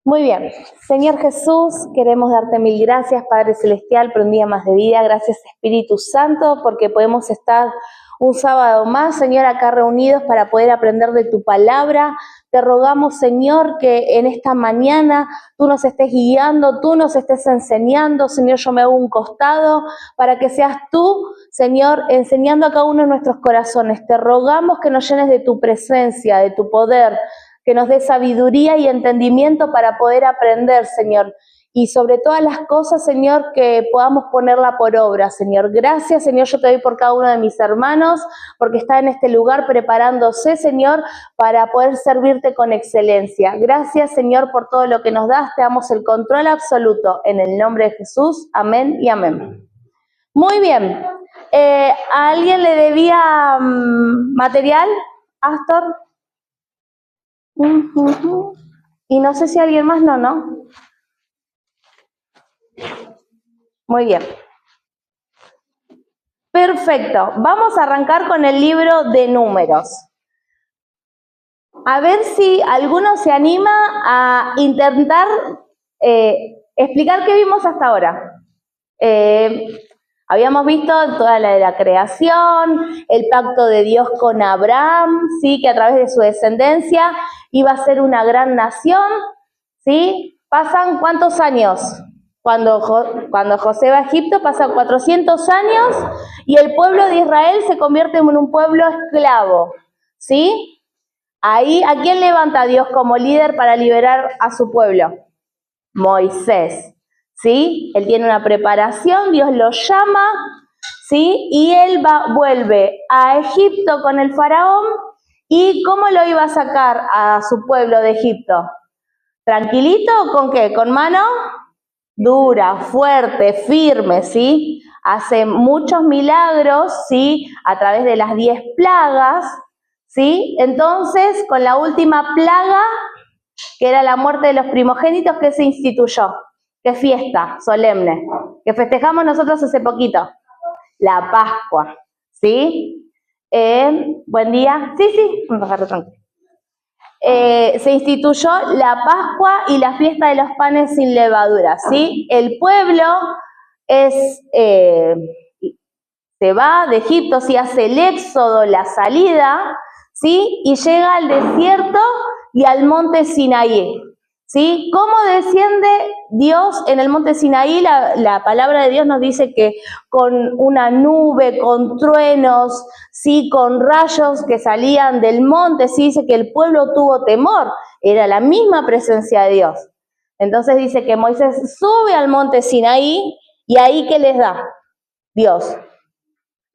Muy bien, Señor Jesús, queremos darte mil gracias, Padre Celestial, por un día más de vida. Gracias, Espíritu Santo, porque podemos estar un sábado más, Señor, acá reunidos para poder aprender de tu palabra. Te rogamos, Señor, que en esta mañana tú nos estés guiando, tú nos estés enseñando. Señor, yo me hago un costado para que seas tú, Señor, enseñando a cada uno de nuestros corazones. Te rogamos que nos llenes de tu presencia, de tu poder, que nos dé sabiduría y entendimiento para poder aprender, Señor. Y sobre todas las cosas, Señor, que podamos ponerla por obra, Señor. Gracias, Señor, yo te doy por cada uno de mis hermanos, porque está en este lugar preparándose, Señor, para poder servirte con excelencia. Gracias, Señor, por todo lo que nos das. Te damos el control absoluto. En el nombre de Jesús, amén y amén. Muy bien. ¿A alguien le debía material, Astor? Y no sé si alguien más, no. Muy bien. Perfecto. Vamos a arrancar con el libro de Números. A ver si alguno se anima a intentar explicar qué vimos hasta ahora. Habíamos visto toda la de la creación, el pacto de Dios con Abraham, ¿sí? Que a través de su descendencia iba a ser una gran nación, ¿sí? ¿Pasan cuántos años? Cuando José va a Egipto pasan 400 años y el pueblo de Israel se convierte en un pueblo esclavo, ¿sí? Ahí, ¿a quién levanta Dios como líder para liberar a su pueblo? Moisés. ¿Sí? Él tiene una preparación, Dios lo llama, ¿sí? Y él vuelve a Egipto con el faraón. ¿Y cómo lo iba a sacar a su pueblo de Egipto? ¿Tranquilito o con qué? ¿Con mano? Dura, fuerte, firme, ¿sí? Hace muchos milagros, ¿sí? A través de las 10 plagas, ¿sí? Entonces, con la última plaga, que era la muerte de los primogénitos, ¿qué se instituyó? ¿Qué fiesta solemne? Que festejamos nosotros hace poquito. La Pascua, ¿sí? Buen día. Sí, se instituyó la Pascua y la fiesta de los panes sin levadura, ¿sí? El pueblo se va de Egipto, ¿sí? Hace el éxodo, la salida, ¿sí? Y llega al desierto y al monte Sinaí. ¿Sí? ¿Cómo desciende Dios en el monte Sinaí? La palabra de Dios nos dice que con una nube, con truenos, ¿sí? Con rayos que salían del monte, ¿sí? Dice que el pueblo tuvo temor, era la misma presencia de Dios. Entonces dice que Moisés sube al monte Sinaí y ahí ¿qué les da? Dios.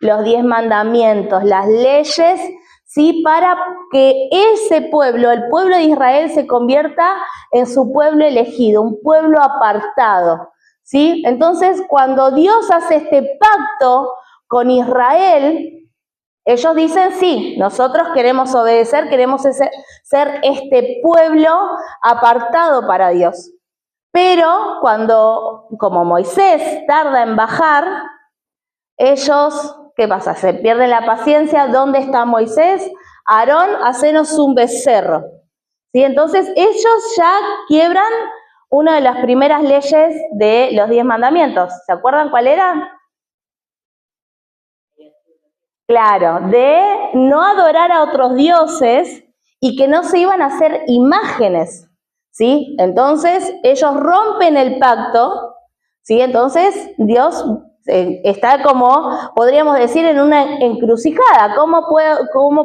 Los 10 mandamientos, las leyes, ¿sí? Para que ese pueblo, el pueblo de Israel, se convierta en su pueblo elegido, un pueblo apartado, ¿sí? Entonces, cuando Dios hace este pacto con Israel, ellos dicen, sí, nosotros queremos obedecer, queremos ser este pueblo apartado para Dios. Pero cuando, como Moisés tarda en bajar, ellos, ¿qué pasa? Se pierden la paciencia. ¿Dónde está Moisés? Aarón, hacenos un becerro. ¿Sí? Entonces ellos ya quiebran una de las primeras leyes de los 10 mandamientos. ¿Se acuerdan cuál era? Claro, de no adorar a otros dioses y que no se iban a hacer imágenes. ¿Sí? Entonces ellos rompen el pacto. ¿Sí? Entonces Dios está como, podríamos decir, en una encrucijada. ¿Cómo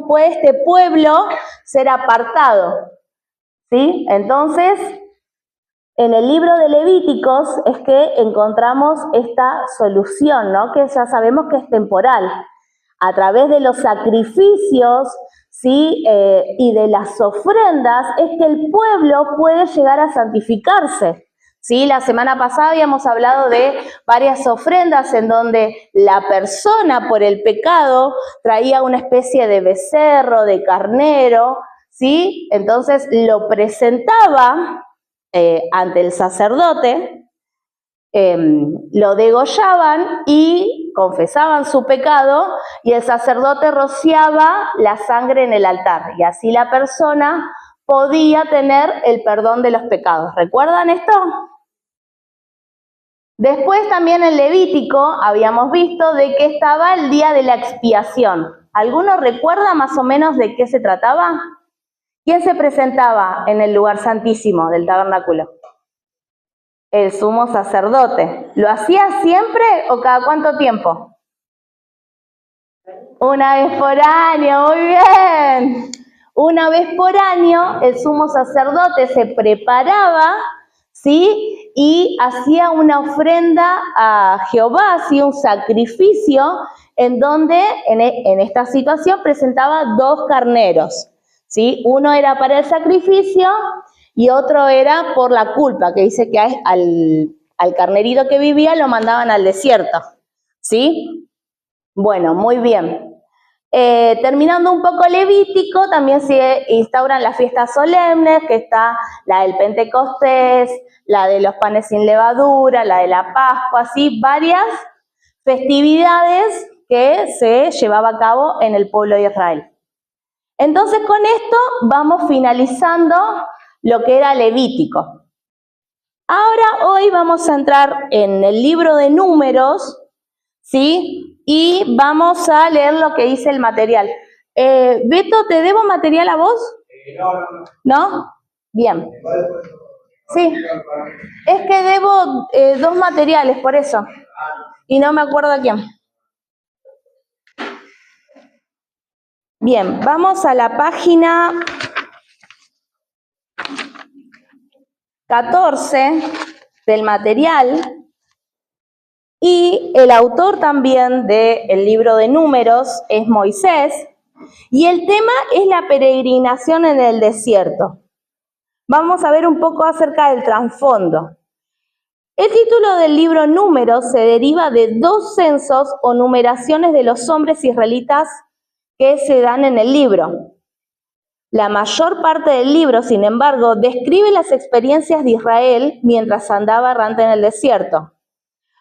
puede este pueblo ser apartado? ¿Sí? Entonces, en el libro de Levíticos es que encontramos esta solución, ¿no? Que ya sabemos que es temporal. A través de los sacrificios, ¿sí? Y de las ofrendas es que el pueblo puede llegar a santificarse. ¿Sí? La semana pasada habíamos hablado de varias ofrendas en donde la persona por el pecado traía una especie de becerro, de carnero, ¿sí? Entonces lo presentaba ante el sacerdote lo degollaban y confesaban su pecado y el sacerdote rociaba la sangre en el altar y así la persona podía tener el perdón de los pecados. ¿Recuerdan esto? Después también en Levítico habíamos visto de que estaba el día de la expiación. ¿Alguno recuerda más o menos de qué se trataba? ¿Quién se presentaba en el lugar santísimo del tabernáculo? El sumo sacerdote. ¿Lo hacía siempre o cada cuánto tiempo? Una vez por año, muy bien. Una vez por año el sumo sacerdote se preparaba, ¿sí? Y hacía una ofrenda a Jehová, hacía un sacrificio en donde en esta situación presentaba 2 carneros, ¿sí? Uno era para el sacrificio y otro era por la culpa, que dice que al carnerito que vivía lo mandaban al desierto, ¿sí? Bueno, muy bien. Terminando un poco Levítico, también se instauran las fiestas solemnes, que está la del Pentecostés, la de los panes sin levadura, la de la Pascua, así varias festividades que se llevaba a cabo en el pueblo de Israel. Entonces con esto vamos finalizando lo que era Levítico. Ahora hoy vamos a entrar en el libro de Números, ¿sí? Y vamos a leer lo que dice el material. Beto, ¿te debo material a vos? ¿No? Bien. Sí. Es que debo 2 materiales, por eso. Y no me acuerdo a quién. Bien, vamos a la página 14 del material. Y el autor también del libro de Números es Moisés, y el tema es la peregrinación en el desierto. Vamos a ver un poco acerca del trasfondo. El título del libro Números se deriva de 2 censos o numeraciones de los hombres israelitas que se dan en el libro. La mayor parte del libro, sin embargo, describe las experiencias de Israel mientras andaba errante en el desierto.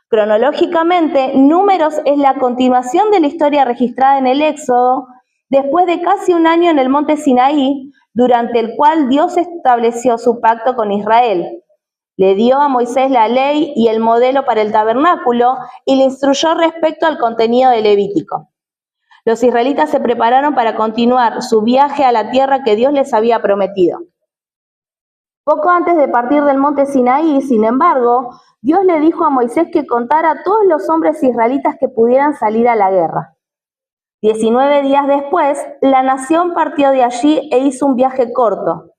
Cronológicamente, Números es la continuación de la historia registrada en el Éxodo, después de casi un año en el monte Sinaí, durante el cual Dios estableció su pacto con Israel. Le dio a Moisés la ley y el modelo para el tabernáculo y le instruyó respecto al contenido del Levítico. Los israelitas se prepararon para continuar su viaje a la tierra que Dios les había prometido. Poco antes de partir del monte Sinaí, sin embargo, Dios le dijo a Moisés que contara a todos los hombres israelitas que pudieran salir a la guerra. 19 días después, la nación partió de allí e hizo un viaje corto.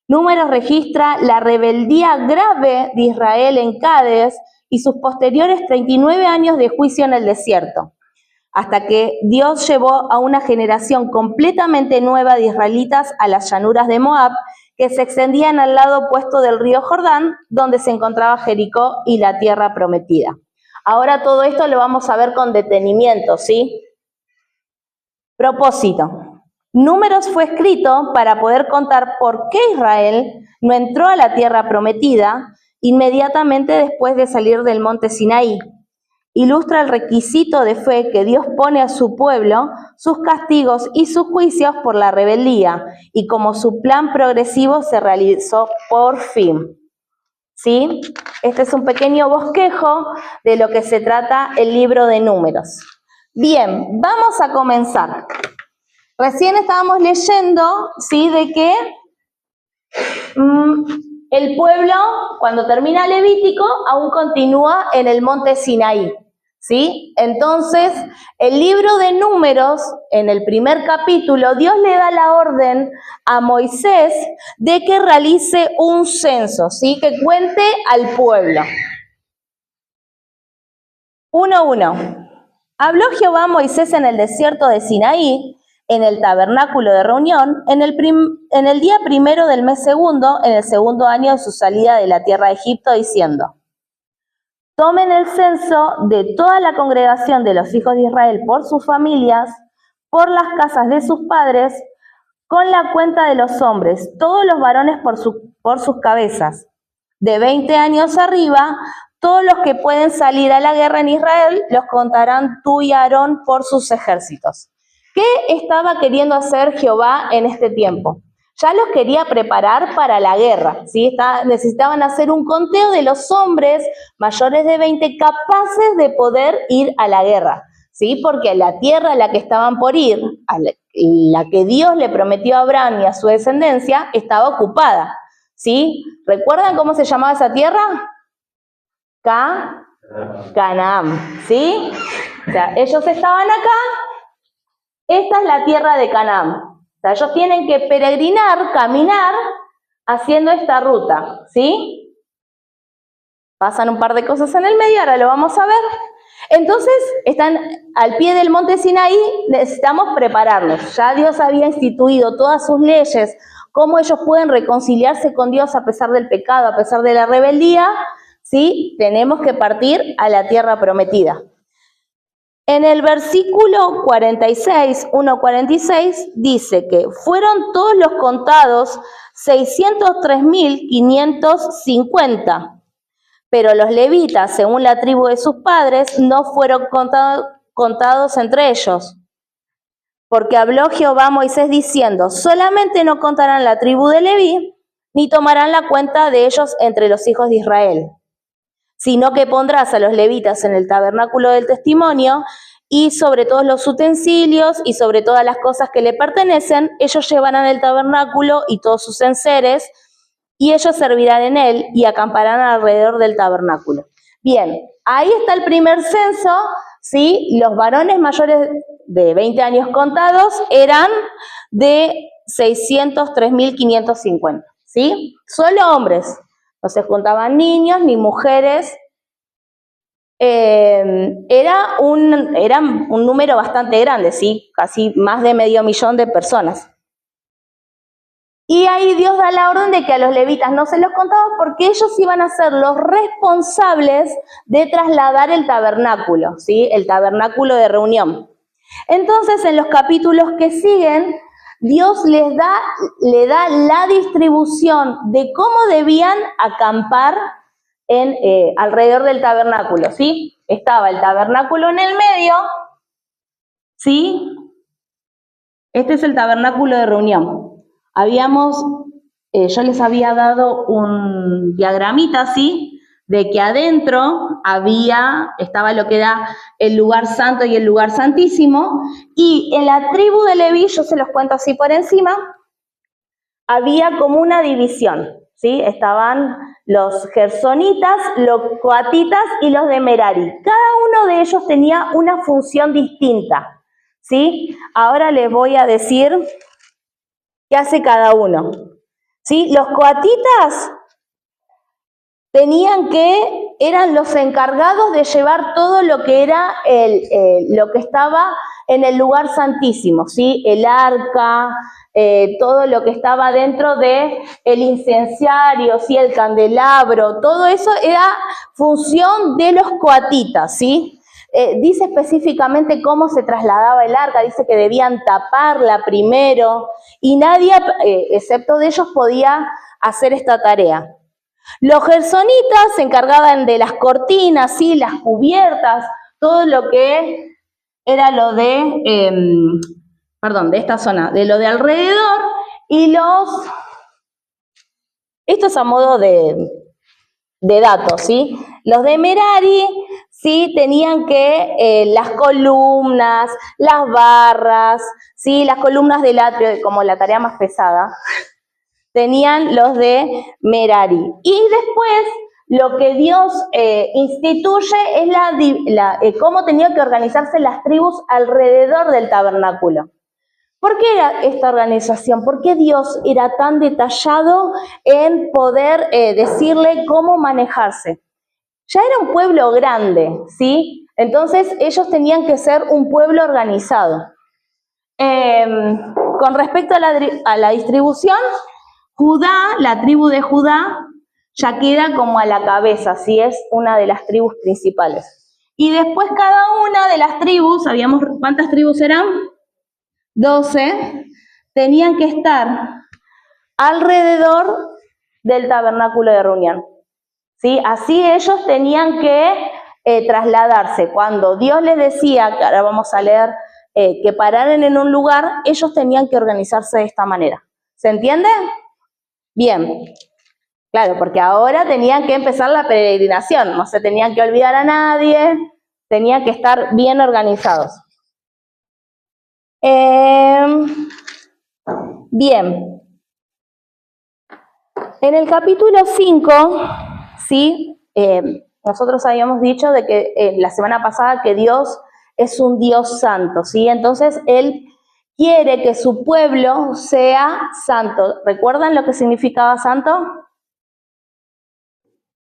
Números registra la rebeldía grave de Israel en Cádiz y sus posteriores 39 años de juicio en el desierto, hasta que Dios llevó a una generación completamente nueva de israelitas a las llanuras de Moab, que se extendían al lado opuesto del río Jordán, donde se encontraba Jericó y la tierra prometida. Ahora todo esto lo vamos a ver con detenimiento, ¿sí? Propósito. Números fue escrito para poder contar por qué Israel no entró a la tierra prometida inmediatamente después de salir del monte Sinaí. Ilustra el requisito de fe que Dios pone a su pueblo, sus castigos y sus juicios por la rebeldía, y como su plan progresivo se realizó por fin. ¿Sí? Este es un pequeño bosquejo de lo que se trata el libro de Números. Bien, vamos a comenzar. Recién estábamos leyendo, ¿sí?, de que el pueblo, cuando termina Levítico, aún continúa en el monte Sinaí. ¿Sí? Entonces, el libro de Números, en el primer capítulo, Dios le da la orden a Moisés de que realice un censo, ¿sí?, que cuente al pueblo. 1:1. Habló Jehová a Moisés en el desierto de Sinaí, en el tabernáculo de reunión, en el día 1 del mes 2, en el 2º año de su salida de la tierra de Egipto, diciendo: tomen el censo de toda la congregación de los hijos de Israel por sus familias, por las casas de sus padres, con la cuenta de los hombres, todos los varones por sus cabezas, de 20 años arriba, todos los que pueden salir a la guerra en Israel los contarán tú y Aarón por sus ejércitos. ¿Qué estaba queriendo hacer Jehová en este tiempo? Ya los quería preparar para la guerra, ¿sí? Necesitaban hacer un conteo de los hombres mayores de 20 capaces de poder ir a la guerra, ¿sí? Porque la tierra a la que estaban por ir, a la que Dios le prometió a Abraham y a su descendencia, estaba ocupada, ¿sí? ¿Recuerdan cómo se llamaba esa tierra? Canaán, ¿sí? O sea, ellos estaban acá, esta es la tierra de Canaán. O sea, ellos tienen que peregrinar, caminar, haciendo esta ruta, ¿sí? Pasan un par de cosas en el medio, ahora lo vamos a ver. Entonces, están al pie del monte Sinaí, necesitamos prepararnos. Ya Dios había instituido todas sus leyes, cómo ellos pueden reconciliarse con Dios a pesar del pecado, a pesar de la rebeldía, ¿sí? Tenemos que partir a la tierra prometida. En el versículo 46, 1:46, dice que fueron todos los contados 603.550. Pero los levitas, según la tribu de sus padres, no fueron contados entre ellos. Porque habló Jehová a Moisés diciendo, solamente no contarán la tribu de Leví, ni tomarán la cuenta de ellos entre los hijos de Israel, sino que pondrás a los levitas en el tabernáculo del testimonio, y sobre todos los utensilios y sobre todas las cosas que le pertenecen, ellos llevarán el tabernáculo y todos sus enseres, y ellos servirán en él y acamparán alrededor del tabernáculo. Bien, ahí está el primer censo, ¿sí? Los varones mayores de 20 años contados eran de 603.550, ¿sí? Solo hombres, no se juntaban niños ni mujeres. Era un número bastante grande, ¿sí? Casi más de 500.000 de personas. Y ahí Dios da la orden de que a los levitas no se los contaba porque ellos iban a ser los responsables de trasladar el tabernáculo, ¿sí? El tabernáculo de reunión. Entonces, en los capítulos que siguen, Dios le da la distribución de cómo debían acampar alrededor del tabernáculo, ¿sí? Estaba el tabernáculo en el medio, ¿sí? Este es el tabernáculo de reunión. Yo les había dado un diagramita, ¿sí? De que adentro estaba lo que era el lugar santo y el lugar santísimo, y en la tribu de Leví, yo se los cuento así por encima, había como una división, ¿sí? Estaban los gersonitas, los coatitas y los de Merari. Cada uno de ellos tenía una función distinta, ¿sí? Ahora les voy a decir qué hace cada uno, ¿sí? Los coatitas eran los encargados de llevar todo lo que era lo que estaba en el lugar santísimo, ¿sí? El arca, todo lo que estaba dentro de el incenciario, ¿sí? El candelabro, todo eso era función de los coatitas, ¿sí? Dice específicamente cómo se trasladaba el arca, dice que debían taparla primero y nadie, excepto de ellos, podía hacer esta tarea. Los gersonitas se encargaban de las cortinas, ¿sí? Las cubiertas, todo lo que era lo de, de esta zona, de lo de alrededor, y esto es a modo de datos, ¿sí? Los de Merari, ¿sí? Tenían que las columnas, las barras, ¿sí? Las columnas del atrio, como la tarea más pesada, tenían los de Merari. Y después, lo que Dios instituye es cómo tenían que organizarse las tribus alrededor del tabernáculo. ¿Por qué era esta organización? ¿Por qué Dios era tan detallado en poder decirle cómo manejarse? Ya era un pueblo grande, ¿sí? Entonces ellos tenían que ser un pueblo organizado. Con respecto a la distribución, Judá, la tribu de Judá, ya queda como a la cabeza, ¿sí? Es una de las tribus principales. Y después cada una de las tribus, ¿cuántas tribus eran? 12, tenían que estar alrededor del tabernáculo de reunión. ¿sí? Así ellos tenían que trasladarse. Cuando Dios les decía, que ahora vamos a leer, que pararan en un lugar, ellos tenían que organizarse de esta manera. ¿Se entiende? Bien. Claro, porque ahora tenían que empezar la peregrinación, no se tenían que olvidar a nadie, tenían que estar bien organizados. Bien. En el capítulo 5, ¿sí? Nosotros habíamos dicho de que la semana pasada que Dios es un Dios santo, ¿sí? Entonces Él quiere que su pueblo sea santo. ¿Recuerdan lo que significaba santo?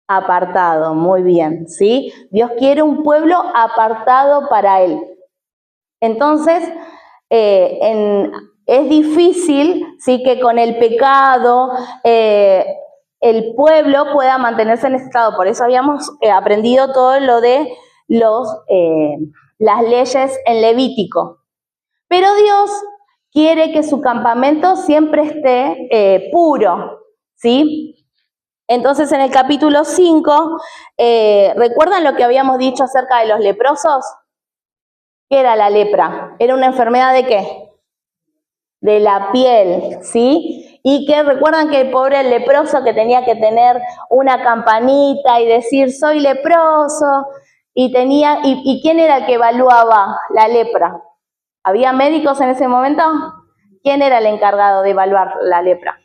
Apartado, muy bien, ¿sí? Dios quiere un pueblo apartado para Él. Entonces, es difícil, ¿sí? Que con el pecado el pueblo pueda mantenerse en ese estado. Por eso habíamos aprendido todo lo de las leyes en Levítico. Pero Dios quiere que su campamento siempre esté puro, ¿sí? Entonces, en el capítulo 5, ¿recuerdan lo que habíamos dicho acerca de los leprosos? ¿Qué era la lepra? ¿Era una enfermedad de qué? De la piel, ¿sí? Y que recuerdan que el pobre leproso que tenía que tener una campanita y decir, soy leproso, ¿y quién era el que evaluaba la lepra? ¿Había médicos en ese momento? ¿Quién era el encargado de evaluar la lepra?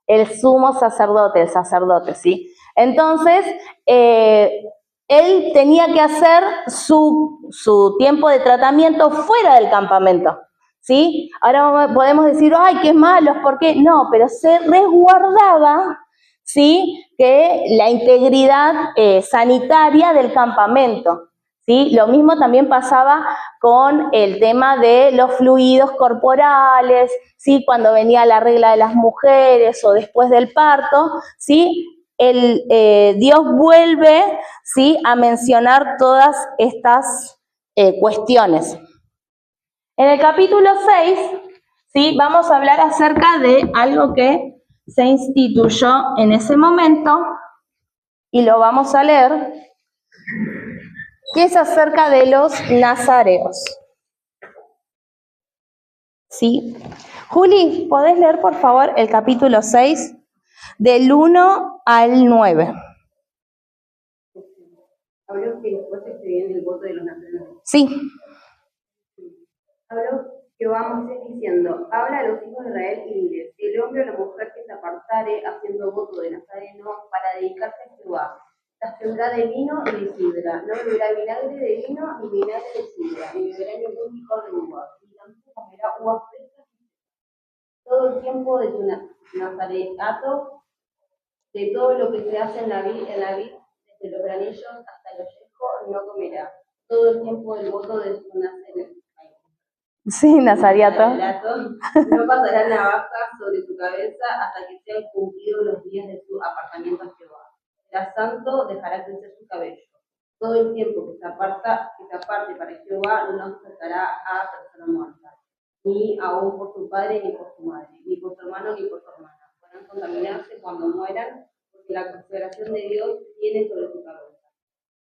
El sumo sacerdote, el sacerdote, ¿sí? Entonces, él tenía que hacer su tiempo de tratamiento fuera del campamento, ¿sí? Ahora podemos decir, ¡ay, qué malos! ¿Por qué? No, pero se resguardaba, ¿sí? Que la integridad sanitaria del campamento, ¿sí? Lo mismo también pasaba con el tema de los fluidos corporales, ¿sí? Cuando venía la regla de las mujeres o después del parto, ¿sí? Dios vuelve, ¿sí? A mencionar todas estas cuestiones. En el capítulo 6, ¿sí? Vamos a hablar acerca de algo que se instituyó en ese momento y lo vamos a leer, que es acerca de los nazareos. ¿Sí? Juli, ¿podés leer por favor el capítulo 6, del 1 al 9? Habló que después se viene el voto de los nazarenos. Sí. Habló Jehová a Moisés diciendo, habla a los hijos de Israel y diles, el hombre o la mujer que se apartare haciendo voto de nazareno para dedicarse a Jehová, se abstendrá de vino y de sidra, no beberá vinagre de vino ni vinagre de sidra, ni beberá ningún licor de uvas, ni tampoco comerá uvas frescas. Todo el tiempo de tu nazareato, de todo lo que se hace en la vid, desde los granillos hasta el ollejo, no comerá. Todo el tiempo del voto de su nazareato. Sí, nazariato. No pasará navaja sobre su cabeza hasta que sean cumplidos los días de su apartamiento a Jehová. Será santo, dejará crecer su cabello. Todo el tiempo que se aparte para Jehová no se acercará a persona muerta, ni aún por su padre ni por su madre, ni por su hermano ni por su hermana. Podrán contaminarse cuando mueran, porque la consagración de Dios viene sobre su cabeza.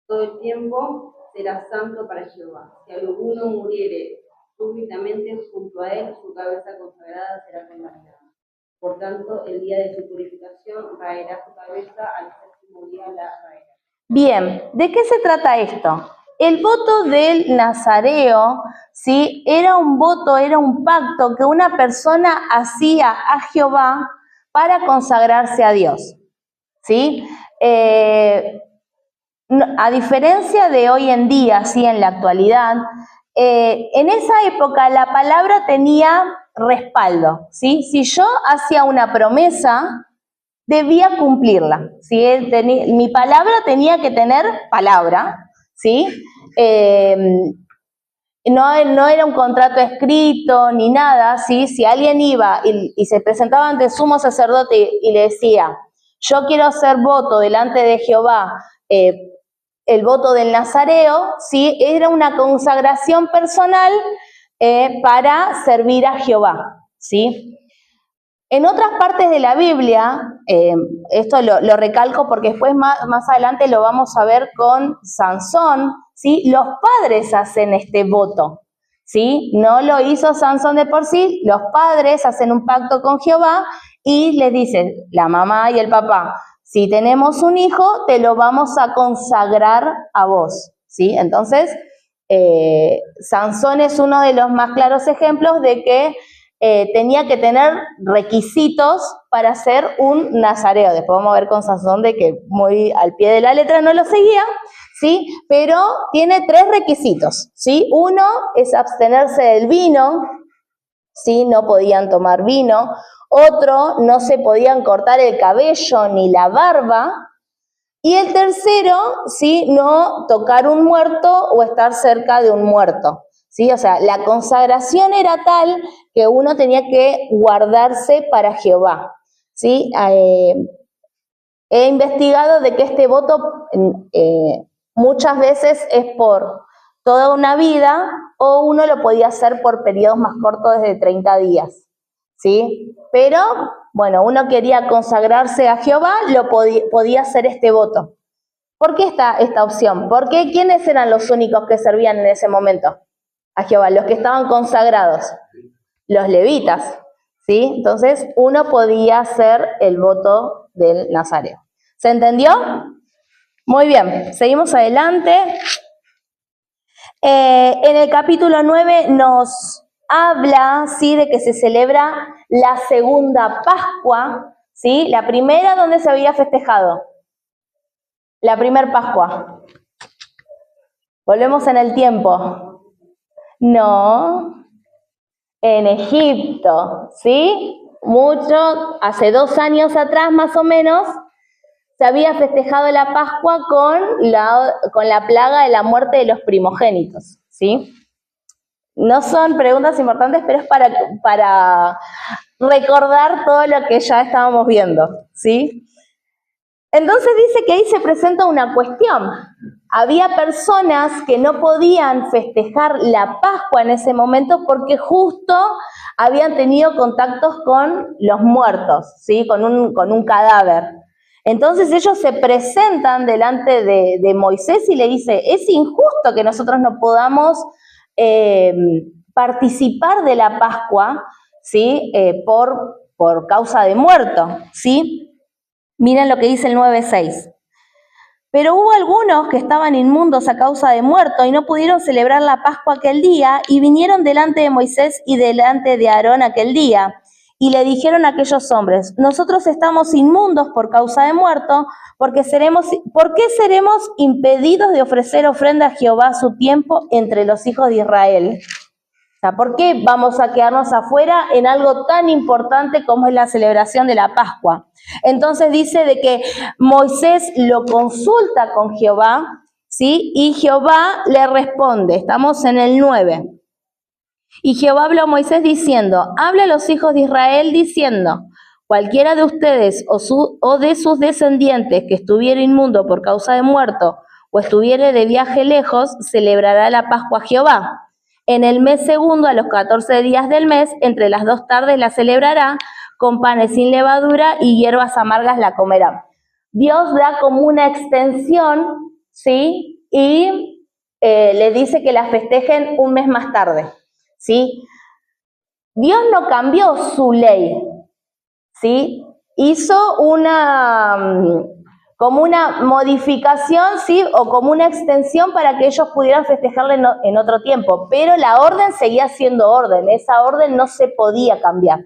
Todo el tiempo será santo para Jehová. Si alguno muriere súbitamente junto a él, su cabeza consagrada será contaminada. Por tanto, el día de su purificación raerá su cabeza, al séptimo día la raerá. Bien, ¿de qué se trata esto? El voto del nazareo, ¿sí? Era un voto, era un pacto que una persona hacía a Jehová para consagrarse a Dios, ¿sí? A diferencia de hoy en día, ¿sí? En la actualidad, en esa época la palabra tenía respaldo, ¿sí? Si yo hacía una promesa, debía cumplirla, ¿sí? Mi palabra tenía que tener palabra, ¿sí? No era un contrato escrito ni nada, ¿sí? Si alguien iba y se presentaba ante el sumo sacerdote y le decía, yo quiero hacer voto delante de Jehová, el voto del nazareo, ¿sí? Era una consagración personal para servir a Jehová, ¿sí? En otras partes de la Biblia esto lo recalco porque después más adelante lo vamos a ver con Sansón, ¿sí? Los padres hacen este voto, ¿sí? No lo hizo Sansón de por sí, los padres hacen un pacto con Jehová y les dicen, la mamá y el papá, si tenemos un hijo, te lo vamos a consagrar a vos, ¿sí? Entonces, Sansón es uno de los más claros ejemplos de que tenía que tener requisitos para ser un nazareo. Después vamos a ver con Sansón de que muy al pie de la letra no lo seguía, ¿sí? Pero tiene 3 requisitos, ¿sí? Uno es abstenerse del vino, ¿sí? No podían tomar vino. Otro, no se podían cortar el cabello ni la barba. Y el tercero, ¿sí? No tocar un muerto o estar cerca de un muerto, ¿sí? O sea, la consagración era tal que uno tenía que guardarse para Jehová, ¿sí? He investigado de que este voto muchas veces es por toda una vida o uno lo podía hacer por periodos más cortos desde 30 días, ¿sí? Pero, bueno, uno quería consagrarse a Jehová, podía hacer este voto. ¿Por qué esta opción? Porque ¿quiénes eran los únicos que servían en ese momento a Jehová? Los que estaban consagrados, los levitas, ¿sí? Entonces, uno podía hacer el voto del nazareo. ¿Se entendió? Muy bien, seguimos adelante. En el capítulo 9 nos habla, ¿sí?, de que se celebra la segunda Pascua, ¿sí? La primera, ¿dónde se había festejado? La primer Pascua. Volvemos en el tiempo. No, en Egipto, ¿sí? Hace 2 años atrás más o menos, se había festejado la Pascua con la plaga de la muerte de los primogénitos, ¿sí? No son preguntas importantes, pero es para recordar todo lo que ya estábamos viendo, ¿sí? Entonces dice que ahí se presenta una cuestión. Había personas que no podían festejar la Pascua en ese momento porque justo habían tenido contactos con los muertos, ¿sí? Con un cadáver. Entonces ellos se presentan delante de Moisés y le dice, es injusto que nosotros no podamos participar de la Pascua, ¿sí? Por causa de muerto, ¿sí? Miren lo que dice el 9:6. Pero hubo algunos que estaban inmundos a causa de muerto y no pudieron celebrar la Pascua aquel día, y vinieron delante de Moisés y delante de Aarón aquel día, y le dijeron a aquellos hombres, nosotros estamos inmundos por causa de muerto, ¿por qué seremos impedidos de ofrecer ofrenda a Jehová a su tiempo entre los hijos de Israel? O sea, ¿por qué vamos a quedarnos afuera en algo tan importante como es la celebración de la Pascua? Entonces dice de que Moisés lo consulta con Jehová, ¿sí? Y Jehová le responde, estamos en el 9. Y Jehová habló a Moisés diciendo, habla a los hijos de Israel diciendo, cualquiera de ustedes o de sus descendientes que estuviera inmundo por causa de muerto o estuviere de viaje lejos, celebrará la Pascua a Jehová. En el mes segundo, a los 14 días del mes, entre las 2 tardes la celebrará, con panes sin levadura y hierbas amargas la comerá. Dios da como una extensión, ¿sí? Y le dice que la festejen un mes más tarde, ¿sí? Dios no cambió su ley, ¿sí? Hizo como una modificación, ¿sí? O como una extensión para que ellos pudieran festejarle en otro tiempo, pero la orden seguía siendo orden, esa orden no se podía cambiar,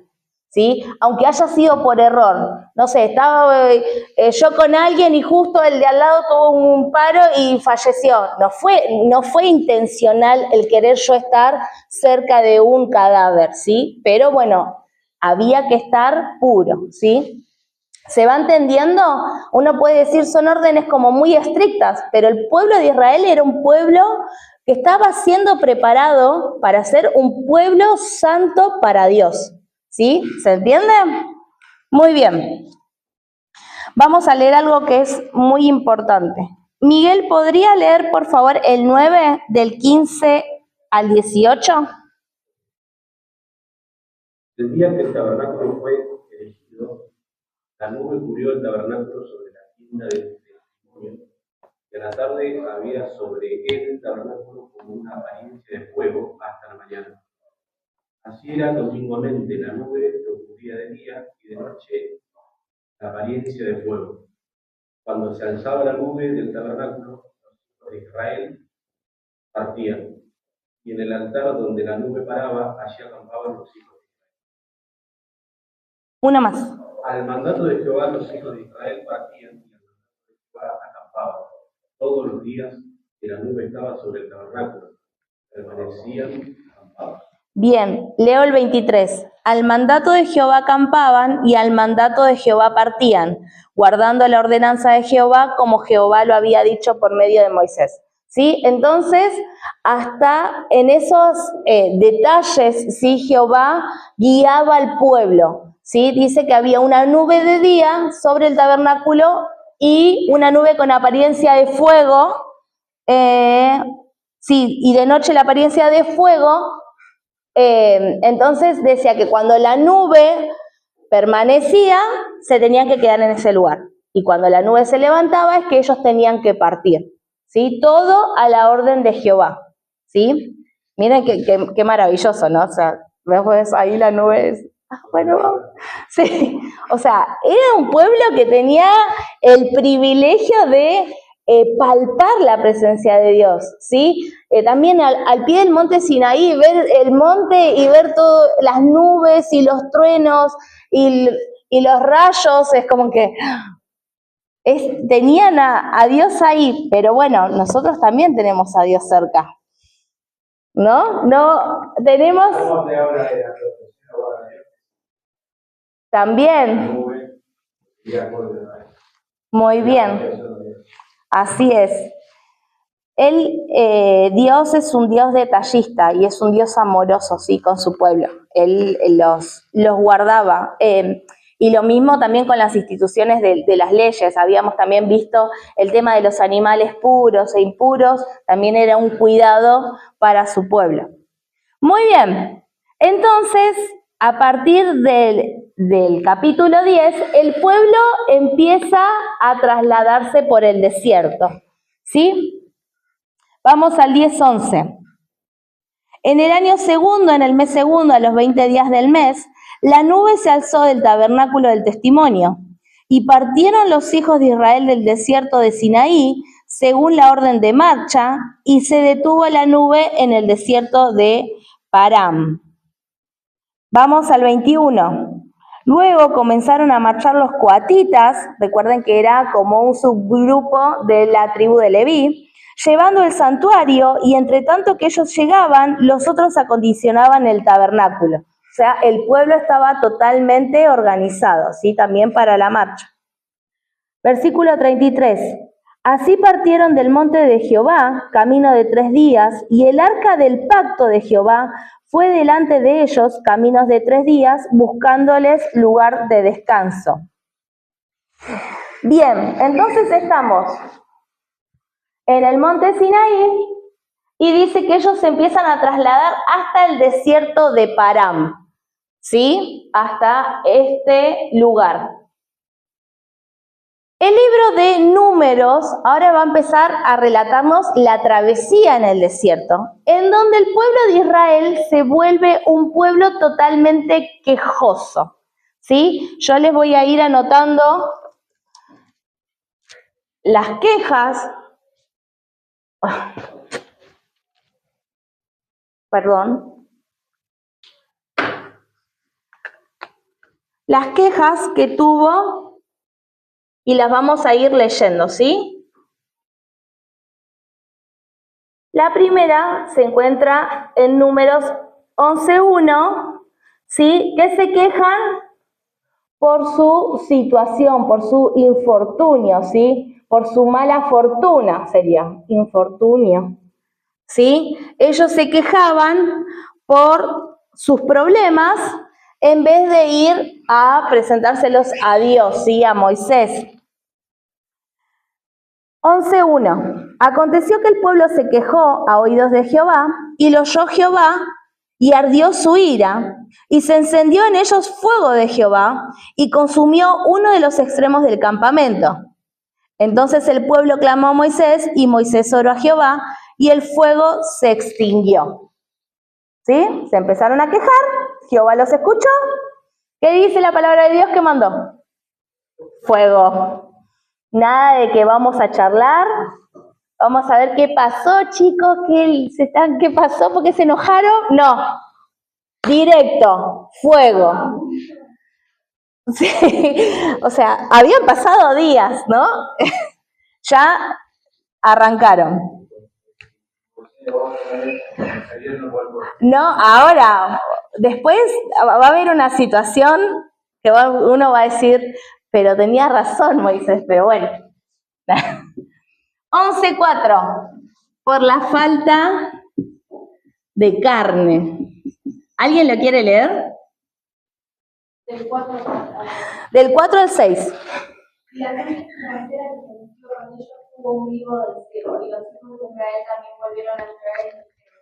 ¿sí? Aunque haya sido por error, no sé, estaba yo con alguien y justo el de al lado tuvo un paro y falleció, no fue intencional el querer yo estar cerca de un cadáver, ¿sí? Pero bueno, había que estar puro, ¿sí? ¿Se va entendiendo? Uno puede decir son órdenes como muy estrictas, pero el pueblo de Israel era un pueblo que estaba siendo preparado para ser un pueblo santo para Dios, ¿sí? ¿Se entiende? Muy bien. Vamos a leer algo que es muy importante. Miguel, ¿podría leer por favor el 9 del 15 al 18? El día que el tabernáculo fue erigido, La nube cubrió el tabernáculo sobre la tienda del testimonio, y a la tarde había sobre él el tabernáculo como una apariencia de fuego hasta la mañana. Así era continuamente, la nube lo cubría de día y de noche la apariencia de fuego. Cuando se alzaba la nube del tabernáculo, los hijos de Israel partían, y en el altar donde la nube paraba, allí acampaban los hijos de Israel. Una más. Al mandato de Jehová, los hijos de Israel partían, y al mandato de Jehová acampaban. Todos los días que la nube estaba sobre el tabernáculo, permanecían acampados. Bien, leo el 23. Al mandato de Jehová acampaban y al mandato de Jehová partían, guardando la ordenanza de Jehová como Jehová lo había dicho por medio de Moisés. ¿Sí? Entonces, hasta en esos detalles, ¿sí? Jehová guiaba al pueblo. ¿Sí? Dice que había una nube de día sobre el tabernáculo y una nube con apariencia de fuego. Sí, y de noche la apariencia de fuego. Entonces decía que cuando la nube permanecía, se tenían que quedar en ese lugar. Y cuando la nube se levantaba, es que ellos tenían que partir. ¿Sí? Todo a la orden de Jehová. ¿Sí? Miren qué maravilloso, ¿no? O sea, ves ahí la nube es... bueno, vamos. Sí. O sea, era un pueblo que tenía el privilegio de palpar la presencia de Dios, ¿sí? También al pie del monte Sinaí, ver el monte y ver todas las nubes y los truenos y los rayos, es como que tenían a Dios ahí, pero bueno, nosotros también tenemos a Dios cerca, ¿no? No, tenemos... También. Muy bien. Así es. Dios es un Dios detallista y es un Dios amoroso, sí, con su pueblo. Él los guardaba. Y lo mismo también con las instituciones de las leyes. Habíamos también visto el tema de los animales puros e impuros. También era un cuidado para su pueblo. Muy bien. Entonces, a partir del capítulo 10, el pueblo empieza a trasladarse por el desierto. ¿Sí? Vamos al 10:11. En el año segundo, en el mes segundo, a los 20 días del mes, la nube se alzó del tabernáculo del testimonio, y partieron los hijos de Israel del desierto de Sinaí, según la orden de marcha, y se detuvo la nube en el desierto de Param. Vamos al 21. Luego comenzaron a marchar los coatitas, recuerden que era como un subgrupo de la tribu de Leví, llevando el santuario, y entre tanto que ellos llegaban, los otros acondicionaban el tabernáculo. O sea, el pueblo estaba totalmente organizado, ¿sí? También para la marcha. Versículo 33. Así partieron del monte de Jehová, camino de 3 días, y el arca del pacto de Jehová fue delante de ellos, caminos de 3 días, buscándoles lugar de descanso. Bien, entonces estamos en el monte Sinaí, y dice que ellos se empiezan a trasladar hasta el desierto de Param, ¿sí? Hasta este lugar. El libro de Números ahora va a empezar a relatarnos la travesía en el desierto, en donde el pueblo de Israel se vuelve un pueblo totalmente quejoso, ¿sí? Yo les voy a ir anotando las quejas. Perdón. Las quejas que tuvo, y las vamos a ir leyendo, ¿sí? La primera se encuentra en Números 11:1, ¿sí? Que se quejan por su situación, por su infortunio, ¿sí? Por su mala fortuna sería, infortunio, ¿sí? Ellos se quejaban por sus problemas en vez de ir a presentárselos a Dios, ¿sí? A Moisés. 11:1. Aconteció que el pueblo se quejó a oídos de Jehová, y lo oyó Jehová, y ardió su ira, y se encendió en ellos fuego de Jehová, y consumió uno de los extremos del campamento. Entonces el pueblo clamó a Moisés, y Moisés oró a Jehová, y el fuego se extinguió. ¿Sí? Se empezaron a quejar, Jehová los escuchó. ¿Qué dice la palabra de Dios que mandó? Fuego. Nada de que vamos a charlar, vamos a ver qué pasó, chicos, qué pasó, por qué se enojaron. No, directo, fuego. Sí. O sea, habían pasado días, ¿no? Ya arrancaron. No, ahora, después va a haber una situación que uno va a decir, pero tenía razón Moisés, pero bueno. 11:4, por la falta de carne. ¿Alguien lo quiere leer? Del 4 al 6. Y la gente extranjera que se metió con ellos tuvo un vivo del cielo, y los hijos de Israel también volvieron a entrar en el cielo.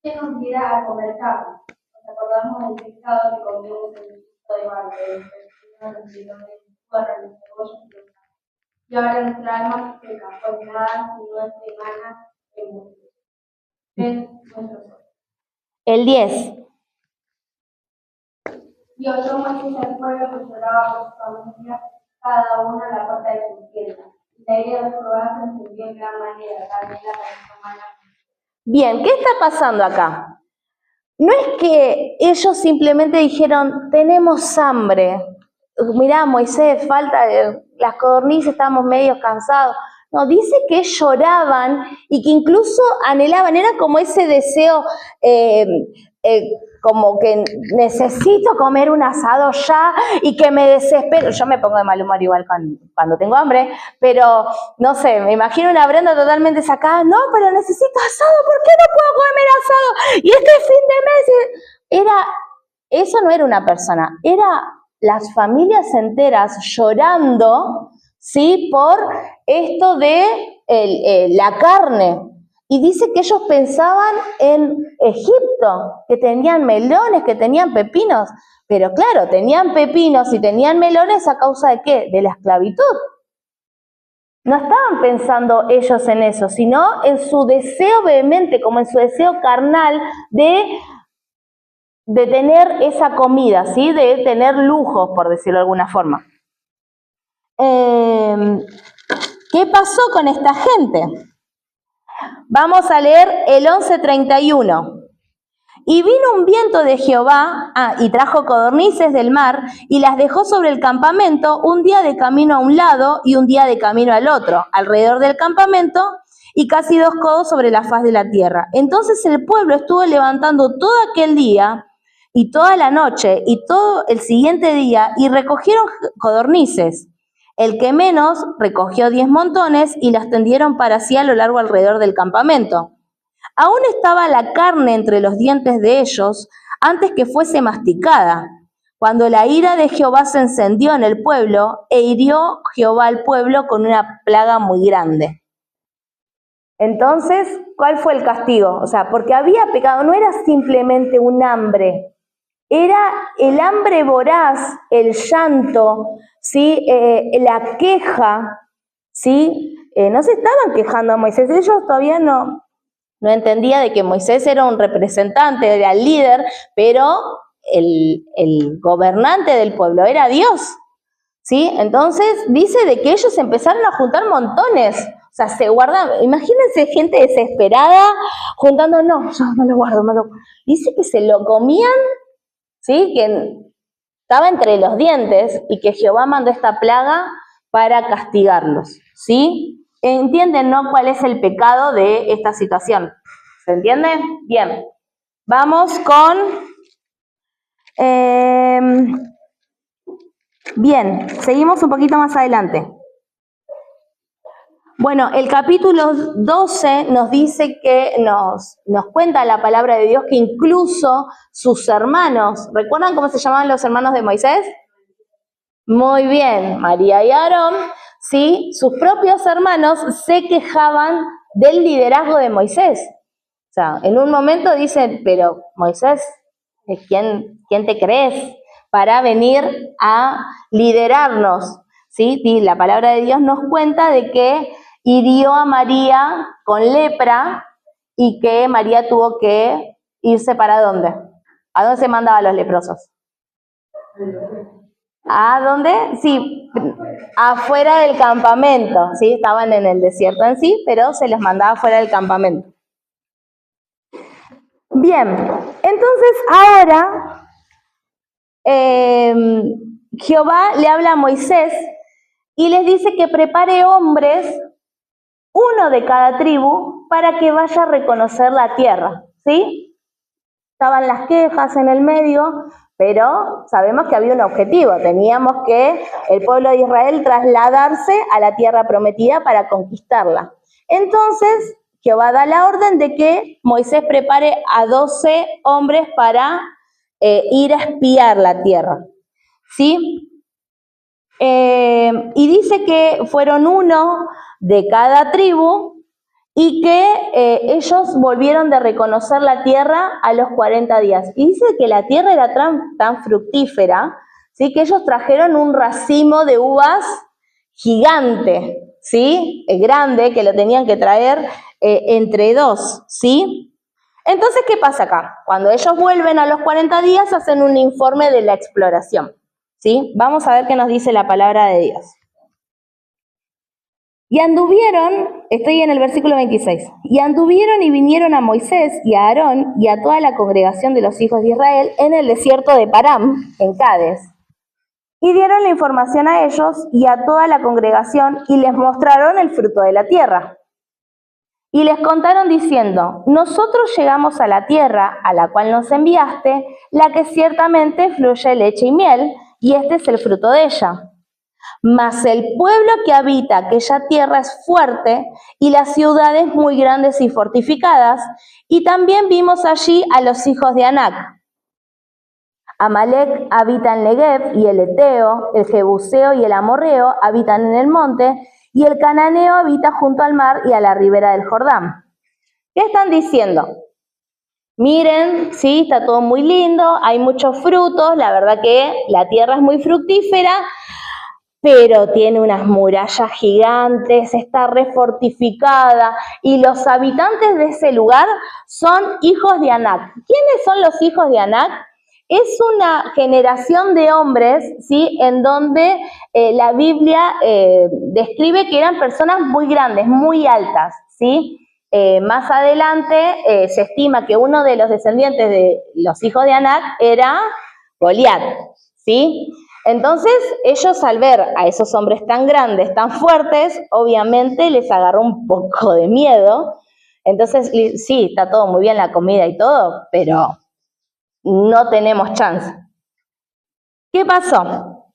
¿Quién nos diera a comer carne? Nos acordamos del pescado que comimos en el gusto de mar, del pepino, los pilones, el puerro, los cebollos y los ajos. Y ahora nuestra alma se seca, pues nada sino es semana en mundo. Ven nuestros ojos. El 10. Y oyó Moisés al pueblo que lloraba por su familia, cada uno a la puerta de su tienda. Y la ira de Jehová se encendió en gran manera, también la cabeza humana. Bien, ¿qué está pasando acá? No es que ellos simplemente dijeron, tenemos hambre. Mirá, Moisés, falta las codornices, estamos medio cansados. No, dice que lloraban y que incluso anhelaban, era como ese deseo, como que necesito comer un asado ya y que me desespero. Yo me pongo de mal humor igual cuando tengo hambre, pero no sé, me imagino una Brenda totalmente sacada. No, pero necesito asado, ¿por qué no puedo comer asado? Y este fin de mes, eso no era una persona, era las familias enteras llorando, ¿sí? Por esto de la carne. Y dice que ellos pensaban en Egipto, que tenían melones, que tenían pepinos. Pero claro, tenían pepinos y tenían melones ¿a causa de qué? De la esclavitud. No estaban pensando ellos en eso, sino en su deseo vehemente, como en su deseo carnal de tener esa comida, ¿sí? De tener lujos, por decirlo de alguna forma. ¿Qué pasó con esta gente? Vamos a leer el 11:31. Y vino un viento de Jehová, y trajo codornices del mar, y las dejó sobre el campamento, un día de camino a un lado y un día de camino al otro, alrededor del campamento, y casi 2 codos sobre la faz de la tierra. Entonces el pueblo estuvo levantando todo aquel día, y toda la noche, y todo el siguiente día, y recogieron codornices. El que menos recogió 10 montones y las tendieron para sí a lo largo alrededor del campamento. Aún estaba la carne entre los dientes de ellos antes que fuese masticada, cuando la ira de Jehová se encendió en el pueblo e hirió Jehová al pueblo con una plaga muy grande. Entonces, ¿cuál fue el castigo? O sea, porque había pecado, no era simplemente un hambre, era el hambre voraz, el llanto, ¿sí? La queja, ¿sí? No se estaban quejando a Moisés, ellos todavía no entendía de que Moisés era un representante, era el líder, pero el gobernante del pueblo era Dios, ¿sí? Entonces dice de que ellos empezaron a juntar montones, o sea, se guardaban, imagínense gente desesperada juntando, no, yo me lo guardo, dice que se lo comían, ¿sí? Que estaba entre los dientes y que Jehová mandó esta plaga para castigarlos, ¿sí? ¿Entienden, no, cuál es el pecado de esta situación? ¿Se entiende? Bien. Vamos con... bien, seguimos un poquito más adelante. Bueno, el capítulo 12 nos dice que nos cuenta la palabra de Dios que incluso sus hermanos, ¿recuerdan cómo se llamaban los hermanos de Moisés? Muy bien, María y Aarón, ¿sí? Sus propios hermanos se quejaban del liderazgo de Moisés. O sea, en un momento dicen, pero Moisés, ¿quién te crees para venir a liderarnos? ¿Sí? Y la palabra de Dios nos cuenta de que hirió a María con lepra y que María tuvo que irse ¿para dónde? ¿A dónde se mandaba a los leprosos? ¿A dónde? Sí, afuera del campamento, ¿sí? Estaban en el desierto en sí, pero se les mandaba fuera del campamento. Bien, entonces ahora Jehová le habla a Moisés y les dice que prepare hombres, uno de cada tribu, para que vaya a reconocer la tierra, ¿sí? Estaban las quejas en el medio, pero sabemos que había un objetivo, teníamos que el pueblo de Israel trasladarse a la tierra prometida para conquistarla. Entonces, Jehová da la orden de que Moisés prepare a 12 hombres para ir a espiar la tierra, ¿sí? Y dice que fueron uno de cada tribu y que ellos volvieron de reconocer la tierra a los 40 días. Y dice que la tierra era tan fructífera, ¿sí? Que ellos trajeron un racimo de uvas gigante, ¿sí? Grande, que lo tenían que traer entre dos, ¿sí? Entonces, ¿qué pasa acá? Cuando ellos vuelven a los 40 días, hacen un informe de la exploración, ¿sí? Vamos a ver qué nos dice la palabra de Dios. Y anduvieron, estoy en el versículo 26, y anduvieron y vinieron a Moisés y a Aarón y a toda la congregación de los hijos de Israel en el desierto de Param, en Cades. Y dieron la información a ellos y a toda la congregación y les mostraron el fruto de la tierra. Y les contaron diciendo, nosotros llegamos a la tierra a la cual nos enviaste, la que ciertamente fluye leche y miel, y este es el fruto de ella. Mas el pueblo que habita aquella tierra es fuerte y las ciudades muy grandes y fortificadas, y también vimos allí a los hijos de Anac. Amalec habita en Negev y el Eteo, el Jebuseo y el Amorreo habitan en el monte, y el Cananeo habita junto al mar y a la ribera del Jordán. ¿Qué están diciendo? Miren, sí, está todo muy lindo, hay muchos frutos, la verdad que la tierra es muy fructífera, pero tiene unas murallas gigantes, está refortificada, y los habitantes de ese lugar son hijos de Anac. ¿Quiénes son los hijos de Anac? Es una generación de hombres, ¿sí? En donde la Biblia describe que eran personas muy grandes, muy altas, ¿sí? Más adelante se estima que uno de los descendientes de los hijos de Anac era Goliat, ¿sí? Entonces, ellos al ver a esos hombres tan grandes, tan fuertes, obviamente les agarró un poco de miedo. Entonces, sí, está todo muy bien la comida y todo, pero no tenemos chance. ¿Qué pasó?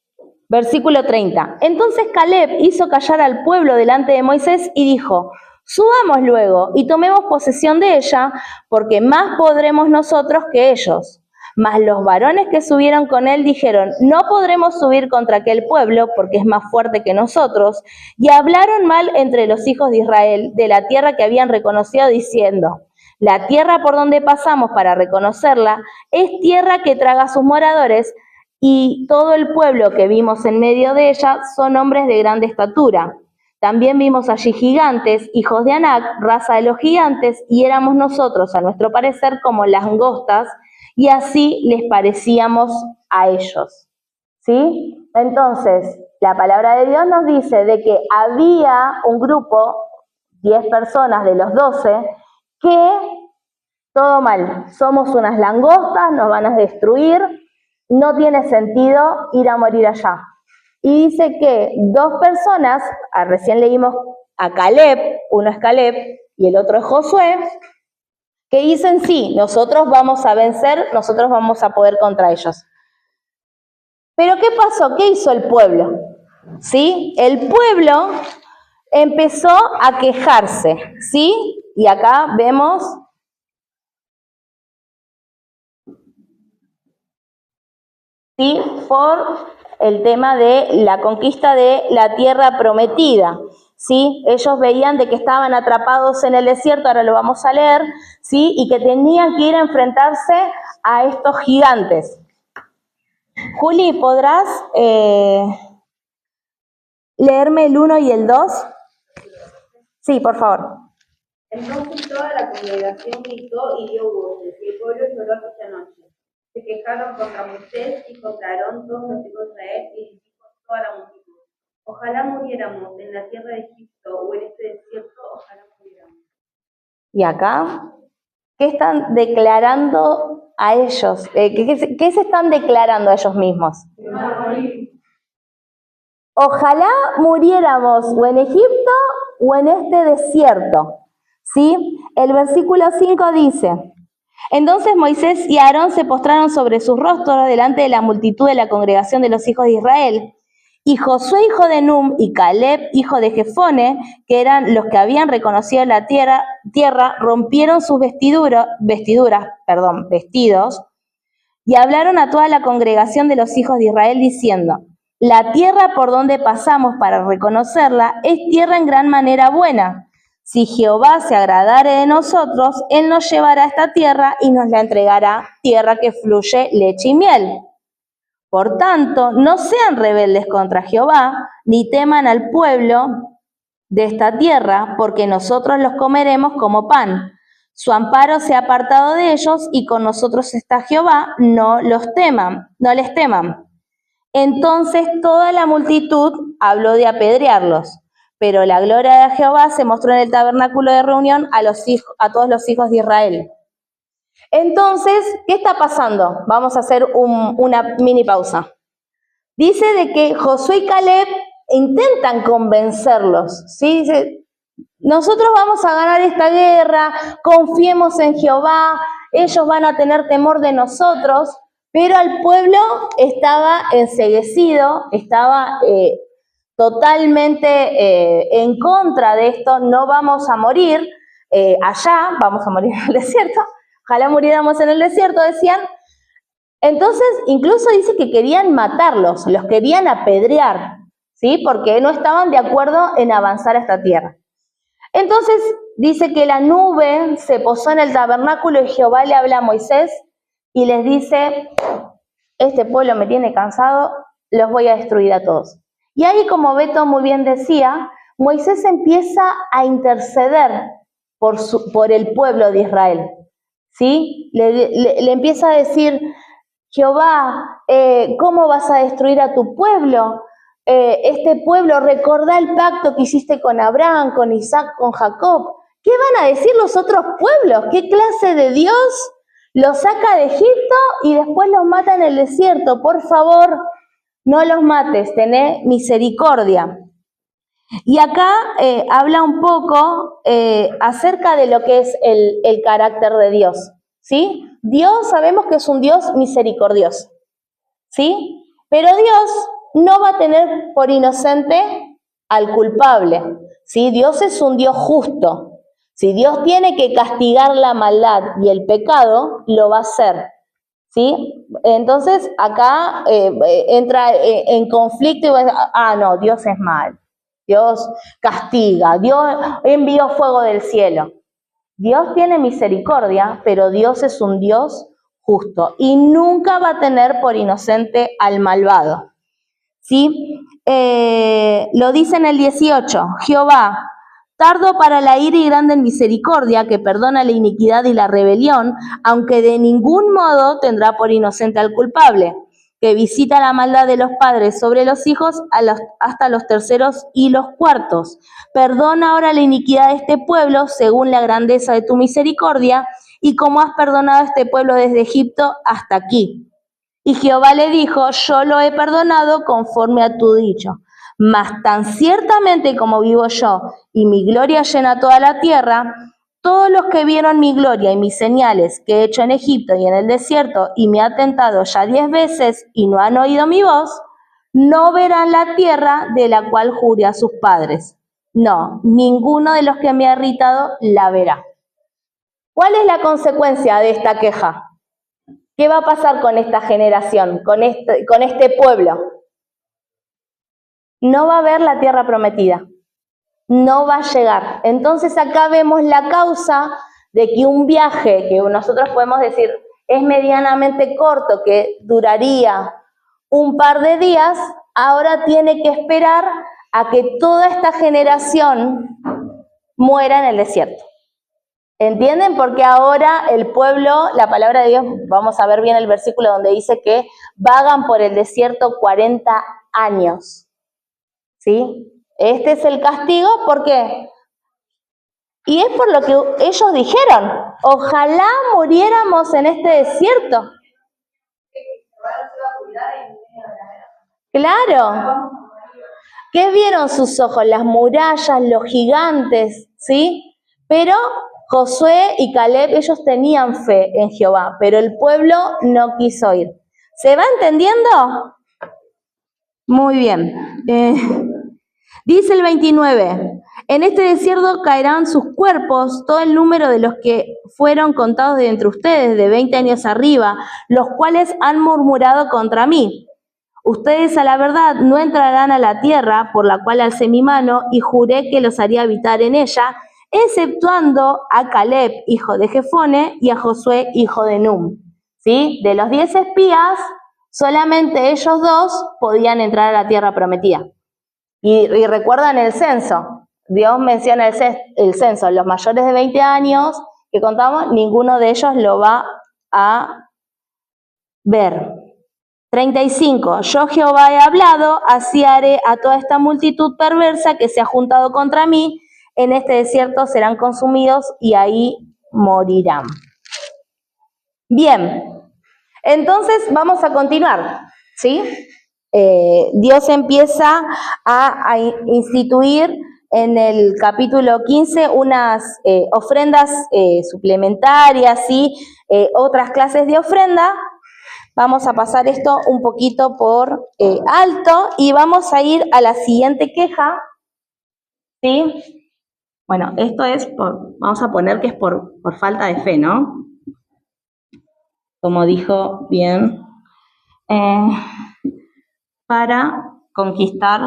Versículo 30. Entonces Caleb hizo callar al pueblo delante de Moisés y dijo, subamos luego y tomemos posesión de ella, porque más podremos nosotros que ellos. Mas los varones que subieron con él dijeron, no podremos subir contra aquel pueblo, porque es más fuerte que nosotros, y hablaron mal entre los hijos de Israel de la tierra que habían reconocido, diciendo, la tierra por donde pasamos para reconocerla es tierra que traga a sus moradores, y todo el pueblo que vimos en medio de ella son hombres de grande estatura. También vimos allí gigantes, hijos de Anac, raza de los gigantes, y éramos nosotros, a nuestro parecer, como langostas, y así les parecíamos a ellos. ¿Sí? Entonces, la palabra de Dios nos dice de que había un grupo, 10 personas de los 12, que todo mal, somos unas langostas, nos van a destruir, no tiene sentido ir a morir allá. Y dice que 2 personas, recién leímos a Caleb, uno es Caleb y el otro es Josué, que dicen sí, nosotros vamos a vencer, nosotros vamos a poder contra ellos. Pero ¿qué pasó? ¿Qué hizo el pueblo? ¿Sí? El pueblo empezó a quejarse, ¿sí? Y acá vemos ¿sí? Por el tema de la conquista de la tierra prometida, ¿sí? Ellos veían de que estaban atrapados en el desierto, ahora lo vamos a leer, ¿sí? Y que tenían que ir a enfrentarse a estos gigantes. Juli, ¿podrás leerme el 1 y el 2? Sí, por favor. Entonces toda la congregación gritó y dio voces, y el pueblo lloró aquella noche. Se quejaron contra Moisés y contra Aarón todos los hijos de Israel, y dijo toda la multitud: ojalá muriéramos en la tierra de Egipto o en este desierto, ojalá muriéramos. Y acá, ¿qué están declarando a ellos? ¿Qué se están declarando a ellos mismos? Ojalá muriéramos o en Egipto o en este desierto. ¿Sí? El versículo 5 dice: entonces Moisés y Aarón se postraron sobre sus rostros delante de la multitud de la congregación de los hijos de Israel. Y Josué, hijo de Num, y Caleb, hijo de Jefone, que eran los que habían reconocido la tierra, rompieron sus vestidos, y hablaron a toda la congregación de los hijos de Israel, diciendo: la tierra por donde pasamos para reconocerla es tierra en gran manera buena. Si Jehová se agradare de nosotros, Él nos llevará a esta tierra y nos la entregará, tierra que fluye leche y miel. Por tanto, no sean rebeldes contra Jehová, ni teman al pueblo de esta tierra, porque nosotros los comeremos como pan. Su amparo se ha apartado de ellos, y con nosotros está Jehová, no les teman. Entonces toda la multitud habló de apedrearlos, pero la gloria de Jehová se mostró en el tabernáculo de reunión a todos los hijos de Israel. Entonces, ¿qué está pasando? Vamos a hacer una mini pausa. Dice de que Josué y Caleb intentan convencerlos, ¿sí? Dice: nosotros vamos a ganar esta guerra, confiemos en Jehová, ellos van a tener temor de nosotros. Pero el pueblo estaba enceguecido, estaba totalmente en contra de esto. No vamos a morir allá, vamos a morir en el desierto. Ojalá muriéramos en el desierto, decían. Entonces, incluso dice que querían matarlos, los querían apedrear, ¿sí? Porque no estaban de acuerdo en avanzar a esta tierra. Entonces, dice que la nube se posó en el tabernáculo y Jehová le habla a Moisés y les dice: este pueblo me tiene cansado, los voy a destruir a todos. Y ahí, como Beto muy bien decía, Moisés empieza a interceder por el pueblo de Israel, ¿sí? Le empieza a decir: Jehová, ¿cómo vas a destruir a tu pueblo? Este pueblo, recordá el pacto que hiciste con Abraham, con Isaac, con Jacob. ¿Qué van a decir los otros pueblos? ¿Qué clase de Dios los saca de Egipto y después los mata en el desierto? Por favor, no los mates, tené misericordia. Y acá habla un poco acerca de lo que es el carácter de Dios, ¿sí? Dios sabemos que es un Dios misericordioso, ¿sí? Pero Dios no va a tener por inocente al culpable, ¿sí? Dios es un Dios justo. Si Dios tiene que castigar la maldad y el pecado, lo va a hacer, ¿sí? Entonces acá entra en conflicto y va a decir: no, Dios es mal, Dios castiga, Dios envió fuego del cielo. Dios tiene misericordia, pero Dios es un Dios justo y nunca va a tener por inocente al malvado, ¿sí? Lo dice en el 18, Jehová, tardo para la ira y grande en misericordia, que perdona la iniquidad y la rebelión, aunque de ningún modo tendrá por inocente al culpable, que visita la maldad de los padres sobre los hijos hasta los terceros y los cuartos. Perdona ahora la iniquidad de este pueblo según la grandeza de tu misericordia, y como has perdonado a este pueblo desde Egipto hasta aquí. Y Jehová le dijo: yo lo he perdonado conforme a tu dicho. Mas tan ciertamente como vivo yo, y mi gloria llena toda la tierra, todos los que vieron mi gloria y mis señales que he hecho en Egipto y en el desierto, y me ha tentado ya 10 veces, y no han oído mi voz, no verán la tierra de la cual juré a sus padres. No, ninguno de los que me ha irritado la verá. ¿Cuál es la consecuencia de esta queja? ¿Qué va a pasar con esta generación, con este pueblo? No va a ver la tierra prometida. no va a llegar. Entonces acá vemos la causa de que un viaje que nosotros podemos decir es medianamente corto, que duraría un par de días, ahora tiene que esperar a que toda esta generación muera en el desierto. ¿Entienden? Porque ahora el pueblo, la palabra de Dios, vamos a ver bien el versículo donde dice que vagan por el desierto 40 años. ¿Sí? Este es el castigo, ¿por qué? Y es por lo que ellos dijeron, ojalá muriéramos en este desierto. Claro. ¿Qué vieron sus ojos? Las murallas, los gigantes, ¿sí? Pero Josué y Caleb, ellos tenían fe en Jehová, pero el pueblo no quiso ir. ¿Se va entendiendo? Muy bien. Dice el 29, en este desierto caerán sus cuerpos, todo el número de los que fueron contados de entre ustedes, de 20 años arriba, los cuales han murmurado contra mí. Ustedes a la verdad no entrarán a la tierra por la cual alcé mi mano y juré que los haría habitar en ella, exceptuando a Caleb, hijo de Jefone, y a Josué, hijo de Num. ¿Sí? De los 10 espías, solamente ellos dos podían entrar a la tierra prometida. Y recuerdan el censo. Dios menciona el censo. Los mayores de 20 años que contamos, ninguno de ellos lo va a ver. 35. Yo Jehová he hablado, así haré a toda esta multitud perversa que se ha juntado contra mí. En este desierto serán consumidos y ahí morirán. Bien. Entonces vamos a continuar, ¿sí? Dios empieza a instituir en el capítulo 15 unas ofrendas suplementarias y otras clases de ofrenda. Vamos a pasar esto un poquito por alto y vamos a ir a la siguiente queja, ¿sí? Bueno, esto es vamos a poner que es por falta de fe, ¿no? Como dijo bien, para conquistar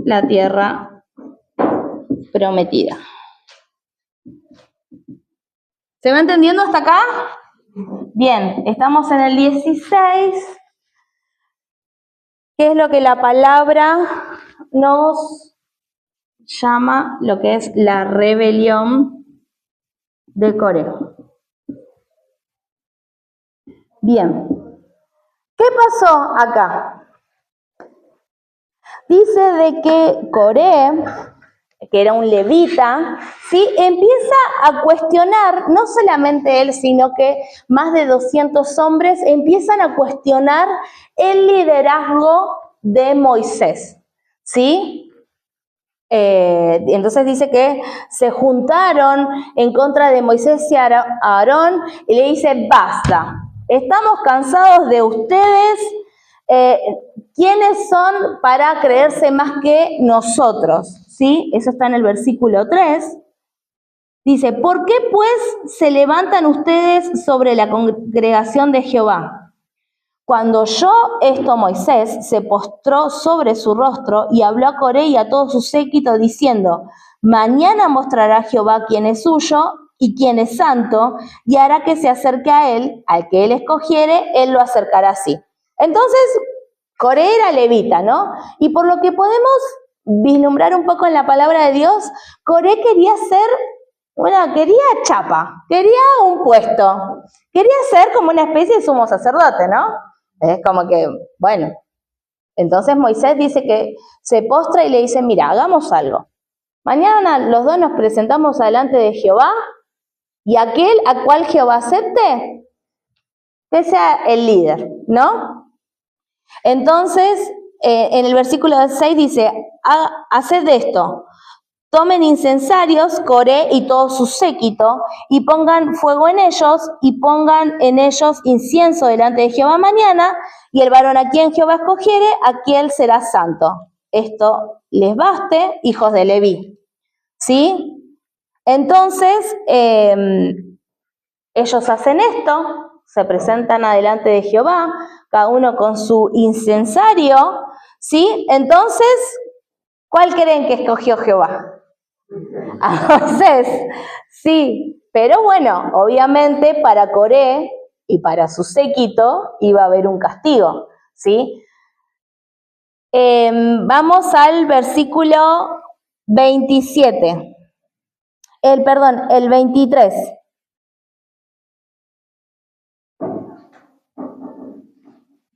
la tierra prometida. ¿Se va entendiendo hasta acá? Bien, estamos en el 16. ¿Qué es lo que la palabra nos llama lo que es la rebelión de Coré? Bien, ¿qué pasó acá? Dice de que Coré, que era un levita, ¿sí? Empieza a cuestionar, no solamente él, sino que más de 200 hombres empiezan a cuestionar el liderazgo de Moisés, ¿sí? Entonces dice que se juntaron en contra de Moisés y Aarón y le dice, basta, estamos cansados de ustedes, ¿quiénes son para creerse más que nosotros? ¿Sí? Eso está en el versículo 3. Dice, ¿por qué pues se levantan ustedes sobre la congregación de Jehová? Cuando oyó esto Moisés, se postró sobre su rostro y habló a Coré y a todo su séquito diciendo, mañana mostrará Jehová quién es suyo y quién es santo, y hará que se acerque a él, al que él escogiere, él lo acercará así. Entonces, Coré era levita, ¿no? Y por lo que podemos vislumbrar un poco en la palabra de Dios, Coré quería quería chapa, quería un puesto, quería ser como una especie de sumo sacerdote, ¿no? Es como que, bueno, entonces Moisés dice que se postra y le dice, mira, hagamos algo. Mañana los dos nos presentamos delante de Jehová y aquel a cual Jehová acepte, que sea el líder, ¿no? Entonces, en el versículo 6 dice, haced esto, tomen incensarios, Coré y todo su séquito, y pongan fuego en ellos, y pongan en ellos incienso delante de Jehová mañana, y el varón a quien Jehová escogiere, aquel será santo. Esto les baste, hijos de Leví. ¿Sí? Entonces, ellos hacen esto, se presentan adelante de Jehová, cada uno con su incensario, ¿sí? Entonces, ¿cuál creen que escogió Jehová? A Moisés, sí, pero bueno, obviamente para Coré y para su séquito iba a haber un castigo, ¿sí? Vamos al versículo 27, el 23.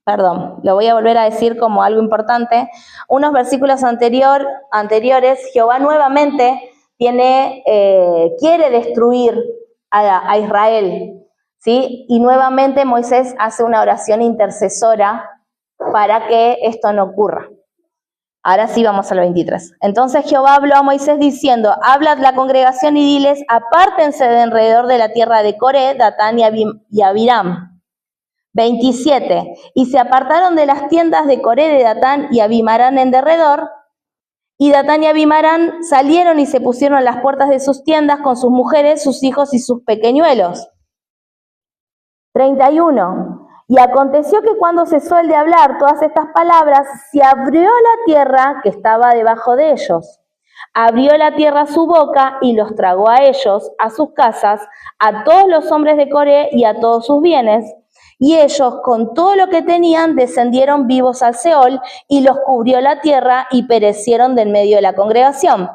Perdón, lo voy a volver a decir como algo importante. Unos versículos anteriores, Jehová nuevamente quiere destruir a Israel, ¿sí? Y nuevamente Moisés hace una oración intercesora para que esto no ocurra. Ahora sí vamos al 23. Entonces Jehová habló a Moisés diciendo, hablad la congregación y diles, apártense de alrededor de la tierra de Coré, Datán y Abiram. 27. Y se apartaron de las tiendas de Coré, de Datán y Abimarán en derredor, y Datán y Abimarán salieron y se pusieron a las puertas de sus tiendas con sus mujeres, sus hijos y sus pequeñuelos. 31. Y aconteció que cuando cesó el de hablar todas estas palabras, se abrió la tierra que estaba debajo de ellos. Abrió la tierra su boca y los tragó a ellos, a sus casas, a todos los hombres de Coré y a todos sus bienes. Y ellos, con todo lo que tenían, descendieron vivos al Seol, y los cubrió la tierra, y perecieron del medio de la congregación.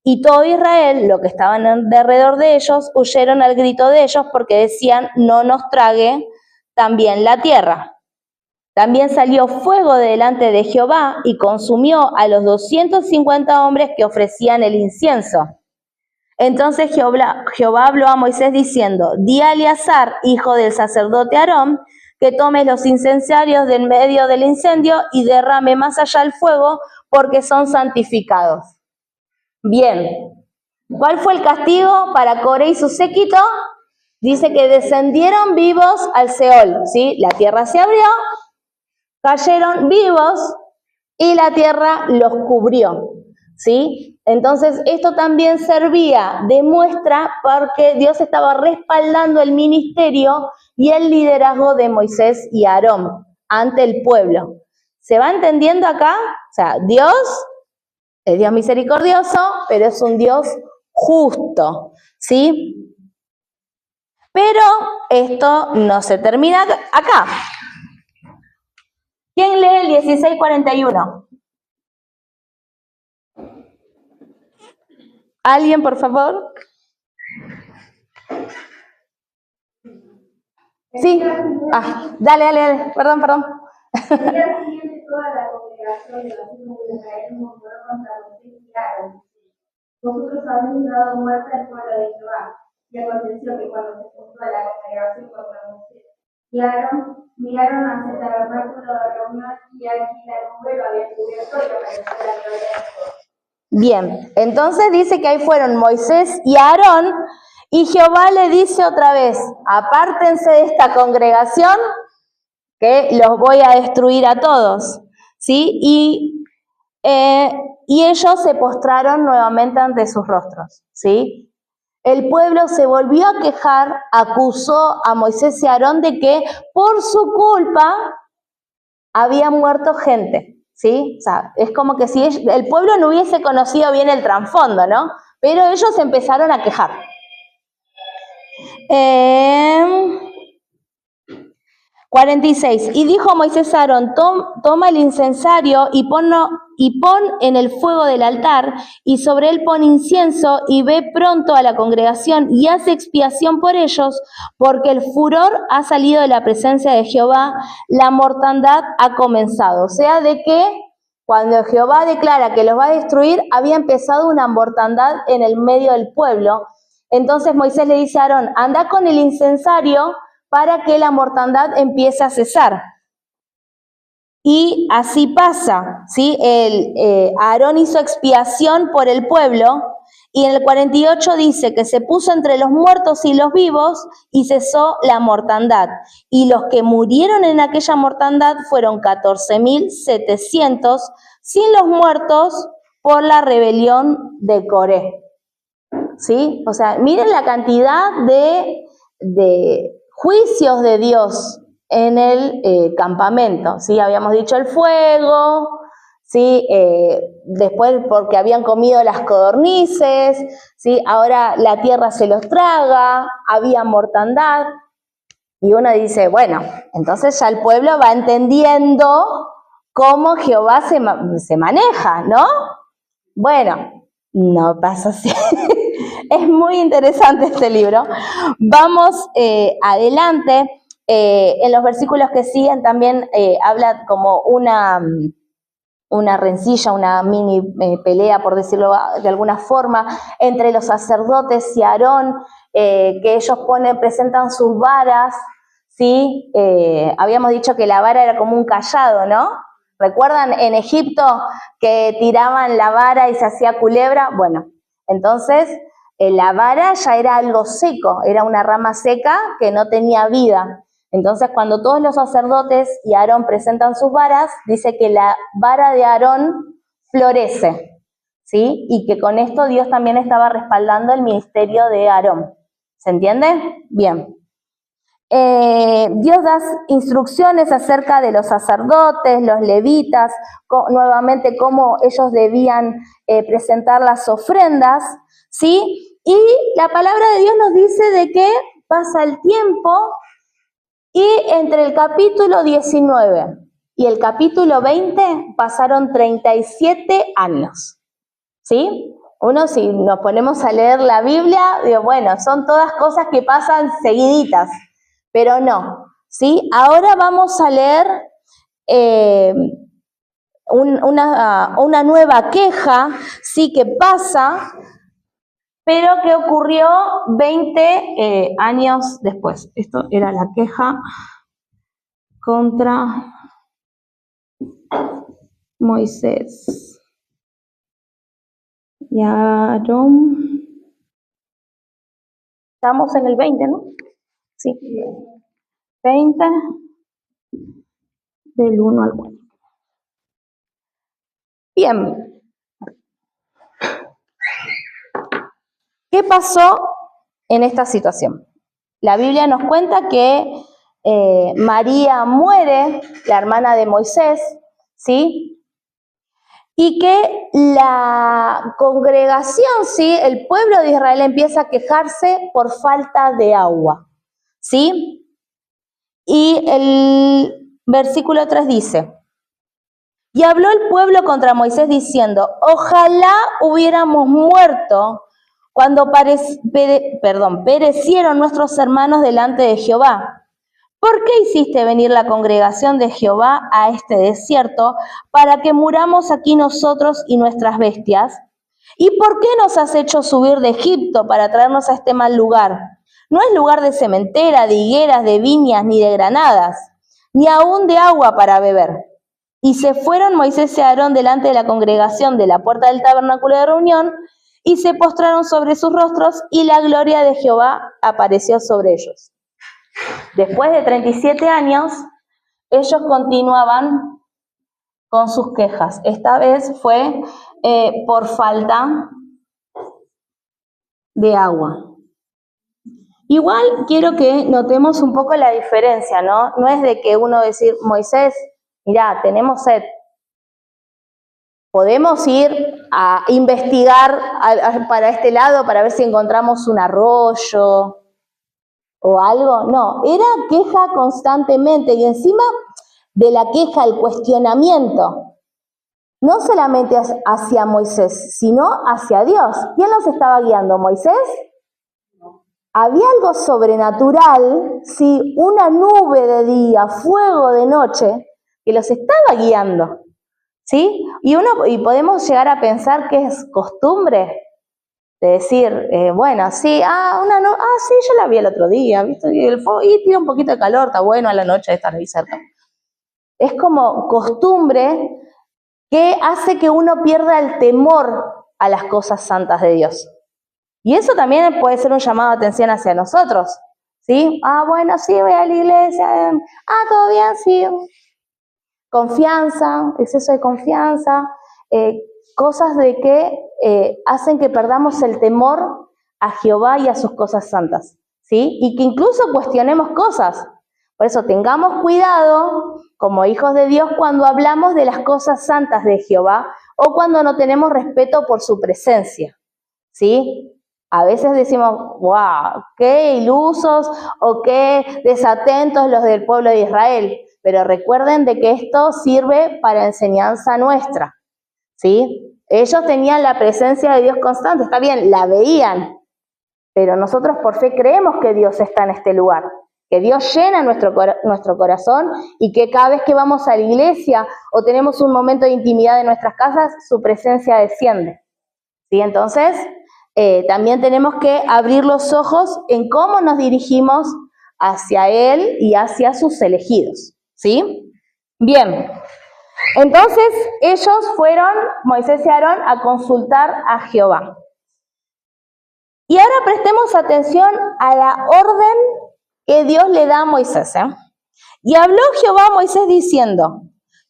Y todo Israel, lo que estaban alrededor de ellos, huyeron al grito de ellos, porque decían, no nos trague también la tierra. También salió fuego de delante de Jehová, y consumió a los 250 hombres que ofrecían el incienso. Entonces Jehová habló a Moisés diciendo, di a Eleazar, hijo del sacerdote Aarón, que tome los incensarios del medio del incendio y derrame más allá el fuego, porque son santificados. Bien, ¿cuál fue el castigo para Coré y su séquito? Dice que descendieron vivos al Seol, ¿sí? La tierra se abrió, cayeron vivos y la tierra los cubrió, ¿sí? Entonces, esto también servía de muestra porque Dios estaba respaldando el ministerio y el liderazgo de Moisés y Aarón ante el pueblo. ¿Se va entendiendo acá? O sea, Dios es Dios misericordioso, pero es un Dios justo, ¿sí? Pero esto no se termina acá. ¿Quién lee el 16:41? ¿Alguien, por favor? Sí. Dale. Perdón. El día siguiente toda la congregación de los hijos de Israel murmuró contra Moisés y Aarón. Vosotros habéis dado muerte al pueblo de Jehová. Y aconteció que cuando se juntó la congregación contra Moisés y Aarón, miraron hacia el tabernáculo de reunión y aquí la nube lo había cubierto y apareció la gloria de Jehová. Bien, entonces dice que ahí fueron Moisés y Aarón, y Jehová le dice otra vez, apártense de esta congregación, que los voy a destruir a todos, ¿sí? Y ellos se postraron nuevamente ante sus rostros, ¿sí? El pueblo se volvió a quejar, acusó a Moisés y Aarón de que por su culpa había muerto gente. ¿Sí? O sea, es como que si el pueblo no hubiese conocido bien el trasfondo, ¿no? Pero ellos empezaron a quejar. 46. Y dijo Moisés a Aarón, toma el incensario y pon en el fuego del altar, y sobre él pon incienso, y ve pronto a la congregación y haz expiación por ellos, porque el furor ha salido de la presencia de Jehová, la mortandad ha comenzado. O sea, de que cuando Jehová declara que los va a destruir, había empezado una mortandad en el medio del pueblo. Entonces Moisés le dice a Aarón, anda con el incensario para que la mortandad empiece a cesar. Y así pasa, ¿sí? Aarón hizo expiación por el pueblo, y en el 48 dice que se puso entre los muertos y los vivos y cesó la mortandad. Y los que murieron en aquella mortandad fueron 14.700, sin los muertos por la rebelión de Coré. ¿Sí? O sea, miren la cantidad de juicios de Dios en el campamento, ¿sí? Habíamos dicho el fuego, ¿sí? Después porque habían comido las codornices, ¿sí? Ahora la tierra se los traga, había mortandad, y uno dice, bueno, entonces ya el pueblo va entendiendo cómo Jehová se maneja, ¿no? Bueno, no pasa así. Es muy interesante este libro. Vamos adelante. En los versículos que siguen también habla como una rencilla, una mini pelea, por decirlo de alguna forma, entre los sacerdotes y Aarón, que ellos presentan sus varas, ¿sí? Habíamos dicho que la vara era como un cayado, ¿no? ¿Recuerdan en Egipto que tiraban la vara y se hacía culebra? Bueno, entonces la vara ya era algo seco, era una rama seca que no tenía vida. Entonces, cuando todos los sacerdotes y Aarón presentan sus varas, dice que la vara de Aarón florece, ¿sí? Y que con esto Dios también estaba respaldando el ministerio de Aarón. ¿Se entiende? Bien. Dios da instrucciones acerca de los sacerdotes, los levitas, nuevamente cómo ellos debían presentar las ofrendas, ¿sí? Y la palabra de Dios nos dice de que pasa el tiempo y entre el capítulo 19 y el capítulo 20 pasaron 37 años, ¿sí? Uno, si nos ponemos a leer la Biblia, digo, bueno, son todas cosas que pasan seguiditas, pero no, ¿sí? Ahora vamos a leer una nueva queja, sí, que pasa, pero que ocurrió 20 años después. Esto era la queja contra Moisés y Aarón. Estamos en el 20, ¿no? Sí. 20 del 1 al 4. Bien. ¿Qué pasó en esta situación? La Biblia nos cuenta que María muere, la hermana de Moisés, ¿sí? Y que la congregación, ¿sí? El pueblo de Israel empieza a quejarse por falta de agua, ¿sí? Y el versículo 3 dice, y habló el pueblo contra Moisés diciendo, ojalá hubiéramos muerto cuando perecieron nuestros hermanos delante de Jehová. ¿Por qué hiciste venir la congregación de Jehová a este desierto para que muramos aquí nosotros y nuestras bestias? ¿Y por qué nos has hecho subir de Egipto para traernos a este mal lugar? No es lugar de sementera, de higueras, de viñas, ni de granadas, ni aún de agua para beber. Y se fueron Moisés y Aarón delante de la congregación de la puerta del tabernáculo de reunión, y se postraron sobre sus rostros, y la gloria de Jehová apareció sobre ellos. Después de 37 años, ellos continuaban con sus quejas. Esta vez fue por falta de agua. Igual quiero que notemos un poco la diferencia, ¿no? No es de que uno decir, Moisés, mirá, tenemos sed. Podemos ir a investigar para este lado para ver si encontramos un arroyo o algo. No, era queja constantemente y encima de la queja, el cuestionamiento, no solamente hacia Moisés, sino hacia Dios. ¿Quién los estaba guiando? ¿Moisés? Había algo sobrenatural, ¿sí? Una nube de día, fuego de noche, que los estaba guiando, ¿sí? Y podemos llegar a pensar que es costumbre de decir, bueno, sí, sí, yo la vi el otro día, ¿viste? Y tiene un poquito de calor, está bueno a la noche estar ahí cerca. Es como costumbre que hace que uno pierda el temor a las cosas santas de Dios. Y eso también puede ser un llamado de atención hacia nosotros, ¿sí? Bueno, sí, voy a la iglesia. ¿Todo bien? Sí. Confianza, exceso de confianza, cosas de que hacen que perdamos el temor a Jehová y a sus cosas santas, ¿sí? Y que incluso cuestionemos cosas. Por eso tengamos cuidado como hijos de Dios cuando hablamos de las cosas santas de Jehová o cuando no tenemos respeto por su presencia, ¿sí? A veces decimos, wow, qué ilusos o qué desatentos los del pueblo de Israel, pero recuerden de que esto sirve para enseñanza nuestra, ¿sí? Ellos tenían la presencia de Dios constante, está bien, la veían, pero nosotros por fe creemos que Dios está en este lugar, que Dios llena nuestro corazón y que cada vez que vamos a la iglesia o tenemos un momento de intimidad en nuestras casas, su presencia desciende, ¿sí? Entonces, también tenemos que abrir los ojos en cómo nos dirigimos hacia Él y hacia sus elegidos, ¿sí? Bien, entonces ellos fueron, Moisés y Aarón, a consultar a Jehová. Y ahora prestemos atención a la orden que Dios le da a Moisés, Y habló Jehová a Moisés diciendo,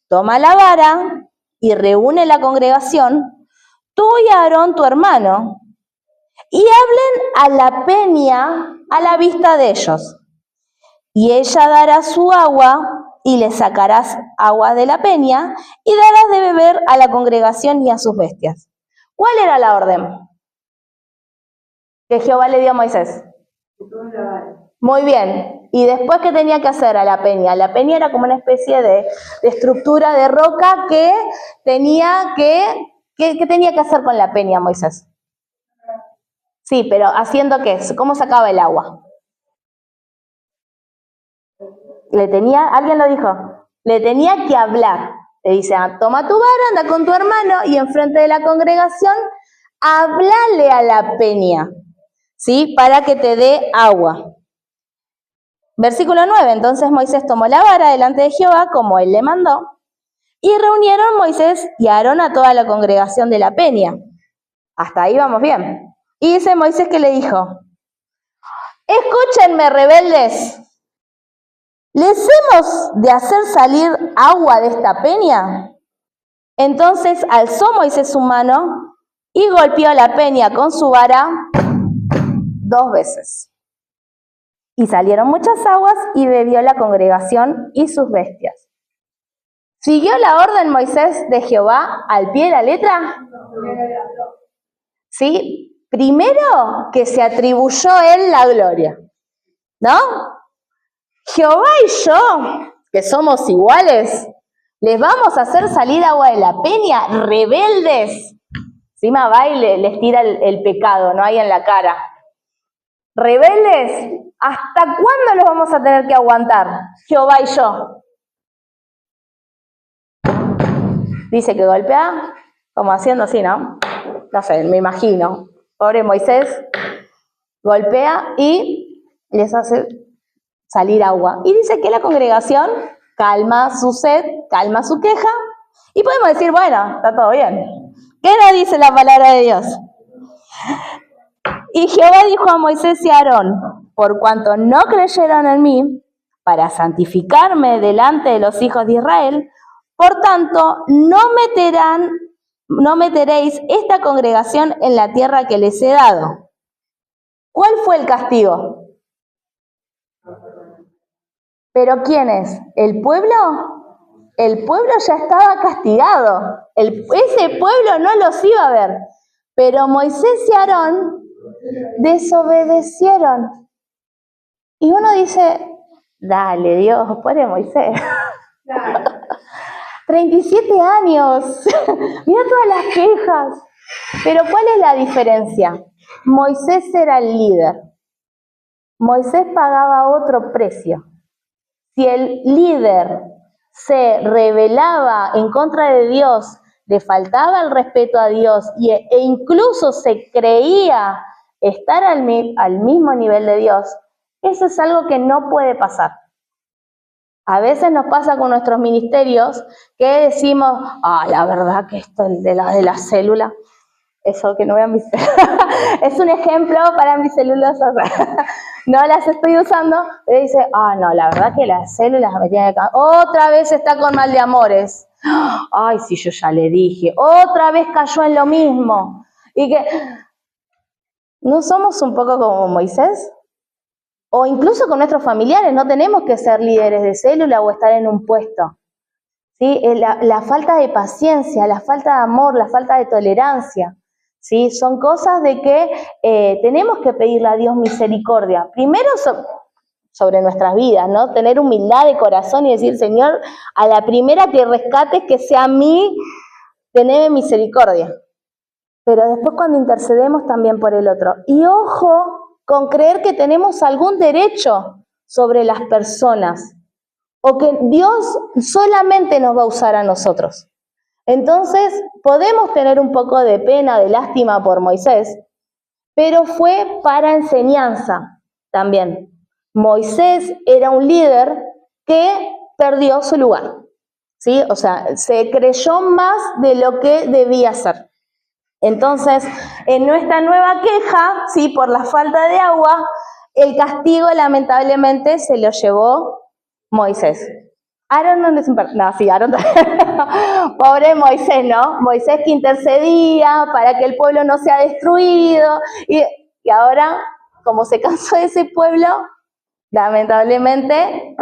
toma la vara y reúne la congregación, tú y Aarón tu hermano, y hablen a la peña a la vista de ellos. Y ella dará su agua, y le sacarás agua de la peña, y darás de beber a la congregación y a sus bestias. ¿Cuál era la orden que Jehová le dio a Moisés? Muy bien. ¿Y después qué tenía que hacer a la peña? La peña era como una especie de estructura de roca que tenía ¿qué tenía que hacer con la peña, Moisés? Sí, pero ¿haciendo qué? ¿Cómo sacaba el agua? ¿Alguien lo dijo? Le tenía que hablar. Le dice, toma tu vara, anda con tu hermano y enfrente de la congregación, háblale a la peña, ¿sí? Para que te dé agua. Versículo 9, entonces Moisés tomó la vara delante de Jehová, como él le mandó, y reunieron Moisés y Aarón a toda la congregación de la peña. Hasta ahí vamos bien. Y dice Moisés que le dijo, escúchenme, rebeldes, ¿les hemos de hacer salir agua de esta peña? Entonces alzó Moisés su mano y golpeó la peña con su vara 2 veces. Y salieron muchas aguas y bebió la congregación y sus bestias. ¿Siguió la orden Moisés de Jehová al pie de la letra? ¿Sí? Primero que se atribuyó él la gloria, ¿no? Jehová y yo, que somos iguales, les vamos a hacer salir agua de la peña, rebeldes. Encima va y les tira el pecado, ¿no? Ahí en la cara. Rebeldes, ¿hasta cuándo los vamos a tener que aguantar? Jehová y yo. Dice que golpea, como haciendo así, ¿no? No sé, me imagino. Pobre Moisés, golpea y les hace salir agua. Y dice que la congregación calma su sed, calma su queja, y podemos decir, bueno, está todo bien. ¿Qué nos dice la palabra de Dios? Y Jehová dijo a Moisés y a Aarón, por cuanto no creyeron en mí, para santificarme delante de los hijos de Israel, por tanto, no meteréis esta congregación en la tierra que les he dado. ¿Cuál fue el castigo? ¿Pero quién es? ¿El pueblo? El pueblo ya estaba castigado. Ese pueblo no los iba a ver. Pero Moisés y Aarón desobedecieron. Y uno dice, dale Dios, pobre Moisés. 37 años. Mira todas las quejas. Pero ¿cuál es la diferencia? Moisés era el líder. Moisés pagaba otro precio. Si el líder se rebelaba en contra de Dios, le faltaba el respeto a Dios e incluso se creía estar al mismo nivel de Dios, eso es algo que no puede pasar. A veces nos pasa con nuestros ministerios que decimos, la verdad que esto de la célula, eso que no vean mis es un ejemplo para mis células, no las estoy usando, pero dice, no, la verdad que las células me tienen que... Otra vez está con mal de amores. Ay, sí, yo ya le dije. Otra vez cayó en lo mismo. Y que, ¿no somos un poco como Moisés? O incluso con nuestros familiares, no tenemos que ser líderes de célula o estar en un puesto. ¿Sí? La falta de paciencia, la falta de amor, la falta de tolerancia, ¿sí? Son cosas de que tenemos que pedirle a Dios misericordia. Primero sobre nuestras vidas, ¿no? Tener humildad de corazón y decir, Señor, a la primera que rescates, que sea a mí, teneme misericordia. Pero después cuando intercedemos también por el otro. Y ojo con creer que tenemos algún derecho sobre las personas, o que Dios solamente nos va a usar a nosotros. Entonces, podemos tener un poco de pena, de lástima por Moisés, pero fue para enseñanza también. Moisés era un líder que perdió su lugar, ¿sí? O sea, se creyó más de lo que debía ser. Entonces, en nuestra nueva queja, ¿sí? Por la falta de agua, el castigo lamentablemente se lo llevó Moisés. Aarón no les importa. No, sí, Aarón. Pobre Moisés, ¿no? Moisés que intercedía para que el pueblo no sea destruido. Y ahora, como se cansó de ese pueblo, lamentablemente,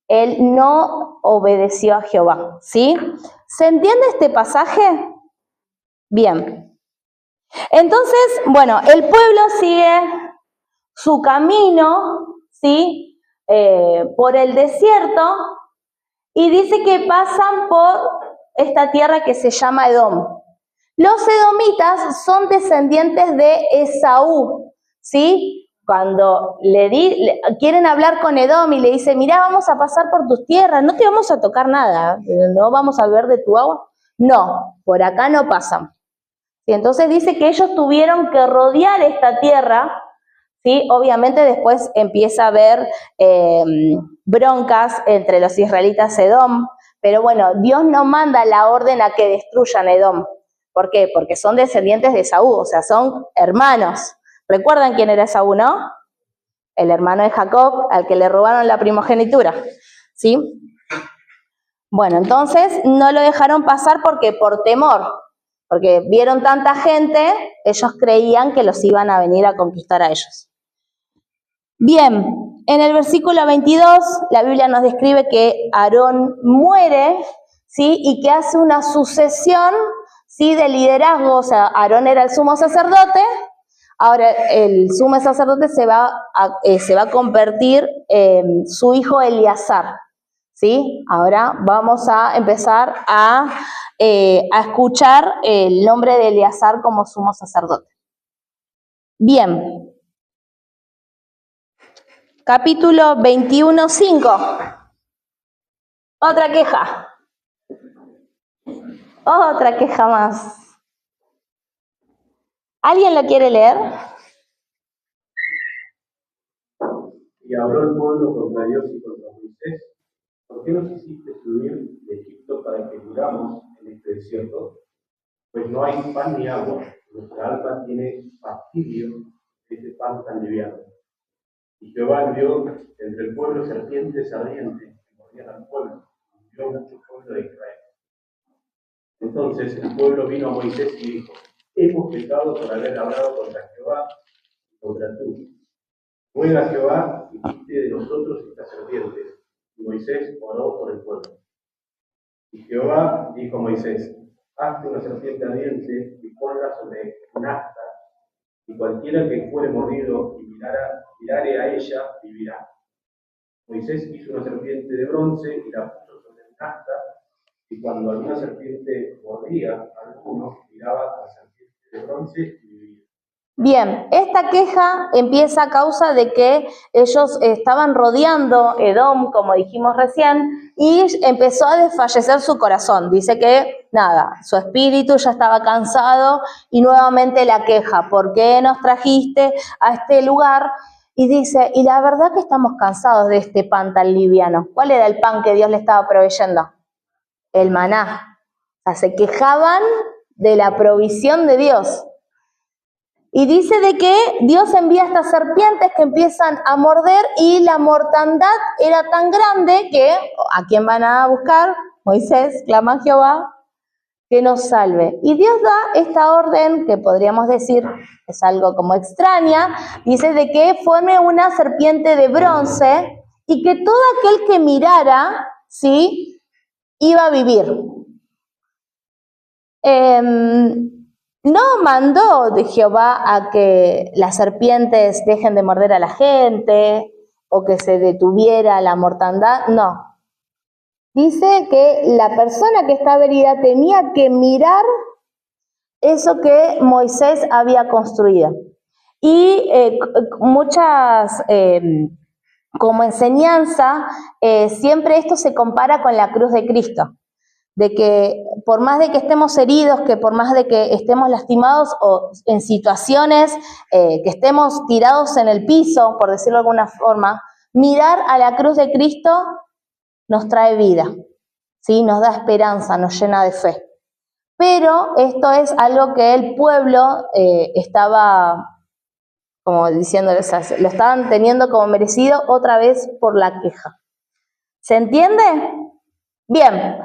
él no obedeció a Jehová. ¿Sí? ¿Se entiende este pasaje? Bien. Entonces, bueno, el pueblo sigue su camino, ¿sí? Por el desierto, y dice que pasan por esta tierra que se llama Edom. Los edomitas son descendientes de Esaú, ¿sí? Cuando quieren hablar con Edom y le dicen, mirá, vamos a pasar por tus tierras, no te vamos a tocar nada, no vamos a beber de tu agua. No, por acá no pasan. ¿Sí? Entonces dice que ellos tuvieron que rodear esta tierra, ¿sí? Obviamente después empieza a haber broncas entre los israelitas Edom, pero bueno, Dios no manda la orden a que destruyan Edom. ¿Por qué? Porque son descendientes de Esaú, o sea, son hermanos. ¿Recuerdan quién era Esaú, no? El hermano de Jacob, al que le robaron la primogenitura, ¿sí? Bueno, entonces no lo dejaron pasar porque por temor, porque vieron tanta gente, ellos creían que los iban a venir a conquistar a ellos. Bien, en el versículo 22, la Biblia nos describe que Aarón muere, ¿sí? Y que hace una sucesión, ¿sí? De liderazgo, o sea, Aarón era el sumo sacerdote, ahora el sumo sacerdote se va a convertir en su hijo Eleazar, ¿sí? Ahora vamos a empezar a escuchar el nombre de Eleazar como sumo sacerdote. Bien. Capítulo 21:5. Otra queja. Otra queja más. ¿Alguien lo quiere leer? Y habló el pueblo contra Dios y contra Moisés. ¿Por qué nos hiciste subir de Egipto para que muramos en este desierto? Pues no hay pan ni agua. Nuestra alma tiene fastidio de este pan tan liviano. Y Jehová envió entre el pueblo serpientes ardientes que mordían al pueblo, y envió mucho pueblo de Israel. Entonces el pueblo vino a Moisés y dijo: hemos pecado por haber hablado contra Jehová y contra tú. Ruega Jehová y quite de nosotros estas serpientes. Y Moisés oró por el pueblo. Y Jehová dijo a Moisés: hazte una serpiente ardiente y ponla sobre un asta, y cualquiera que fuere mordido y mirare a ella, vivirá. Moisés hizo una serpiente de bronce y la puso sobre un asta, y cuando alguna serpiente mordía a alguno, miraba a la serpiente de bronce y vivía. Bien, esta queja empieza a causa de que ellos estaban rodeando Edom, como dijimos recién, y empezó a desfallecer su corazón. Dice que, nada, su espíritu ya estaba cansado y nuevamente la queja: ¿por qué nos trajiste a este lugar? Y dice, y la verdad que estamos cansados de este pan tan liviano. ¿Cuál era el pan que Dios le estaba proveyendo? El maná. O sea, se quejaban de la provisión de Dios. Y dice de que Dios envía estas serpientes que empiezan a morder y la mortandad era tan grande que, ¿a quién van a buscar? Moisés clama a Jehová que nos salve. Y Dios da esta orden, que podríamos decir es algo como extraña, dice de que forme una serpiente de bronce y que todo aquel que mirara, ¿sí?, iba a vivir. No mandó de Jehová a que las serpientes dejen de morder a la gente o que se detuviera la mortandad, no. Dice que la persona que estaba herida tenía que mirar eso que Moisés había construido. Y muchas, como enseñanza, siempre esto se compara con la cruz de Cristo. De que por más de que estemos heridos, que por más de que estemos lastimados o en situaciones que estemos tirados en el piso, por decirlo de alguna forma, mirar a la cruz de Cristo nos trae vida, ¿sí? Nos da esperanza, nos llena de fe. Pero esto es algo que el pueblo estaba, como diciendo, lo estaban teniendo como merecido otra vez por la queja. ¿Se entiende? Bien.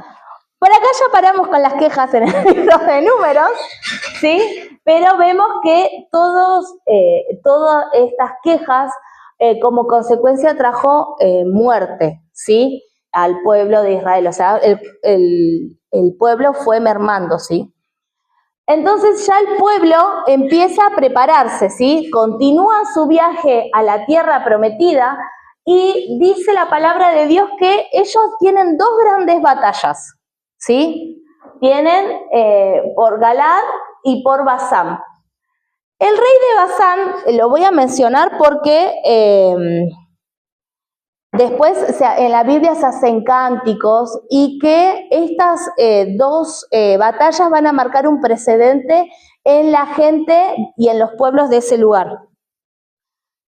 Por acá ya paramos con las quejas en el libro de Números, ¿sí? Pero vemos que todas estas quejas como consecuencia trajo muerte, ¿sí?, al pueblo de Israel. O sea, el pueblo fue mermando, ¿sí? Entonces ya el pueblo empieza a prepararse, ¿sí? Continúa su viaje a la tierra prometida y dice la palabra de Dios que ellos tienen dos grandes batallas, ¿sí? Tienen por Galad y por Basán. El rey de Basán, lo voy a mencionar porque después en la Biblia se hacen cánticos y que estas dos batallas van a marcar un precedente en la gente y en los pueblos de ese lugar.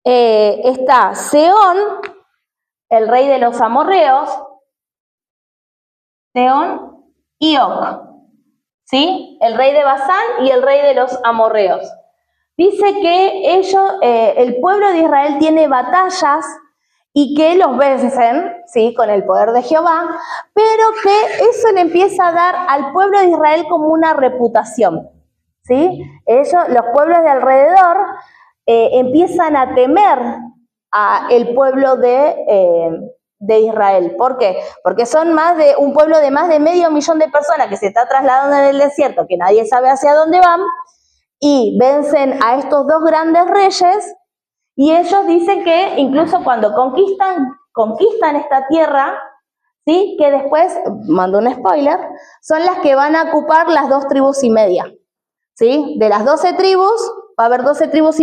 Está Sehón, el rey de los amorreos, Sehón y Og, ¿sí? El rey de Basán y el rey de los amorreos. Dice que ellos, el pueblo de Israel tiene batallas y que los vencen, ¿sí?, con el poder de Jehová, pero que eso le empieza a dar al pueblo de Israel como una reputación, ¿sí? Los pueblos de alrededor empiezan a temer al pueblo de Israel. ¿Por qué? Porque son un pueblo de más de 500.000 de personas que se está trasladando en el desierto, que nadie sabe hacia dónde van, y vencen a estos dos grandes reyes, y ellos dicen que incluso cuando conquistan esta tierra, ¿sí?, que después, mando un spoiler, son las que van a ocupar las 2,5 tribus, ¿sí? De las 12 tribus, va a haber 12,5 tribus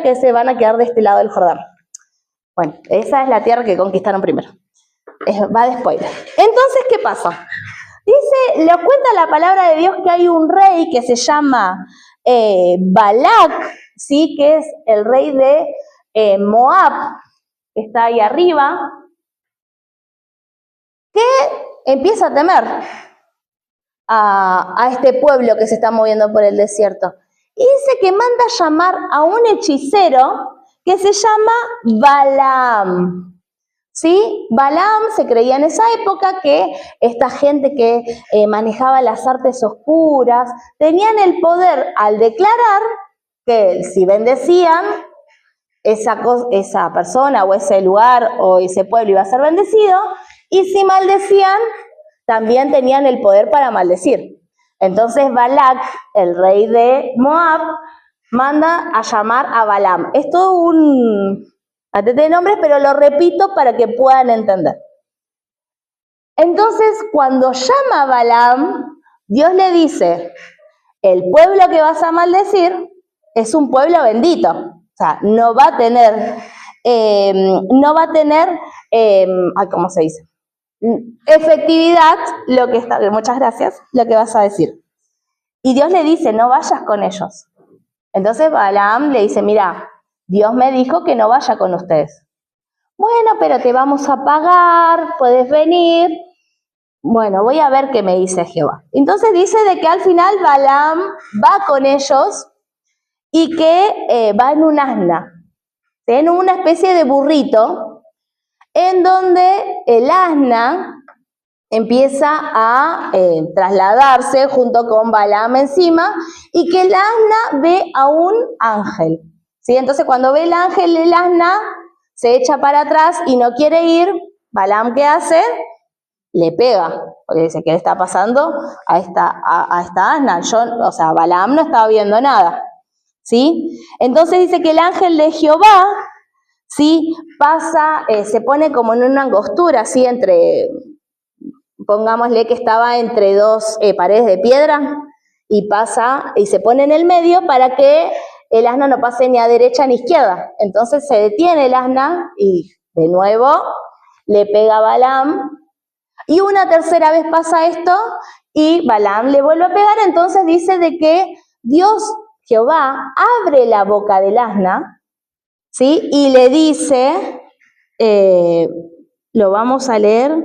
que se van a quedar de este lado del Jordán. Bueno, esa es la tierra que conquistaron primero. Va de spoiler. Entonces, ¿qué pasa? Dice, le cuenta la palabra de Dios que hay un rey que se llama Balac, ¿sí?, que es el rey de Moab, que está ahí arriba, que empieza a temer a este pueblo que se está moviendo por el desierto. Y dice que manda a llamar a un hechicero que se llama Balaam. ¿Sí? Balaam se creía en esa época que esta gente que manejaba las artes oscuras tenían el poder al declarar que si bendecían, esa persona o ese lugar o ese pueblo iba a ser bendecido, y si maldecían, también tenían el poder para maldecir. Entonces Balac, el rey de Moab, manda a llamar a Balaam. Es todo un atete de nombres, pero lo repito para que puedan entender. Entonces, cuando llama a Balaam, Dios le dice, el pueblo que vas a maldecir es un pueblo bendito. O sea, no va a tener, ¿cómo se dice? Efectividad, muchas gracias, lo que vas a decir. Y Dios le dice, no vayas con ellos. Entonces Balaam le dice, mira, Dios me dijo que no vaya con ustedes. Bueno, pero te vamos a pagar, puedes venir. Bueno, voy a ver qué me dice Jehová. Entonces dice de que al final Balaam va con ellos y que va en un asna, en una especie de burrito, en donde el asna empieza a trasladarse junto con Balaam encima, y que el asna ve a un ángel, ¿sí? Entonces cuando ve el ángel, el asna se echa para atrás y no quiere ir. Balaam, ¿qué hace? Le pega, porque dice, ¿qué le está pasando a esta asna? Balaam no estaba viendo nada, ¿sí? Entonces dice que el ángel de Jehová, ¿sí?, pasa, se pone como en una angostura, ¿sí?, pongámosle que estaba entre dos paredes de piedra, y pasa y se pone en el medio para que el asna no pase ni a derecha ni a izquierda. Entonces se detiene el asna y de nuevo le pega a Balaam, y una tercera vez pasa esto y Balaam le vuelve a pegar. Entonces dice de que Dios, Jehová, abre la boca del asna, ¿sí?, y le dice, lo vamos a leer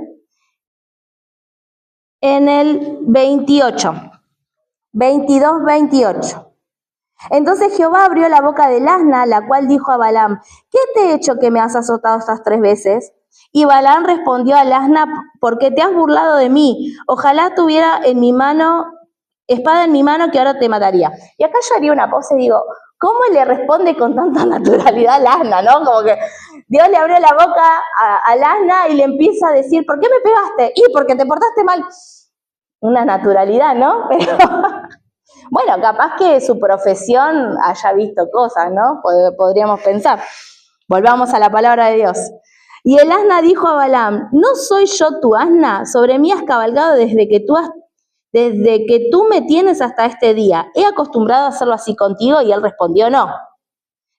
en el 28, 22, 28. Entonces Jehová abrió la boca del asna, la cual dijo a Balaam, ¿qué te he hecho que me has azotado estas 3 veces? Y Balaam respondió al asna, porque te has burlado de mí. Ojalá tuviera en mi mano, espada en mi mano, que ahora te mataría. Y acá yo haría una pose y digo, ¿cómo le responde con tanta naturalidad al asna, no? Como que Dios le abrió la boca al asna y le empieza a decir, ¿por qué me pegaste? Y porque te portaste mal. Una naturalidad, ¿no? Pero bueno, capaz que su profesión haya visto cosas, ¿no? Podríamos pensar. Volvamos a la palabra de Dios. Y el asna dijo a Balaam, ¿no soy yo tu asna? Sobre mí has cabalgado desde que tú me tienes hasta este día. ¿He acostumbrado a hacerlo así contigo? Y él respondió, no.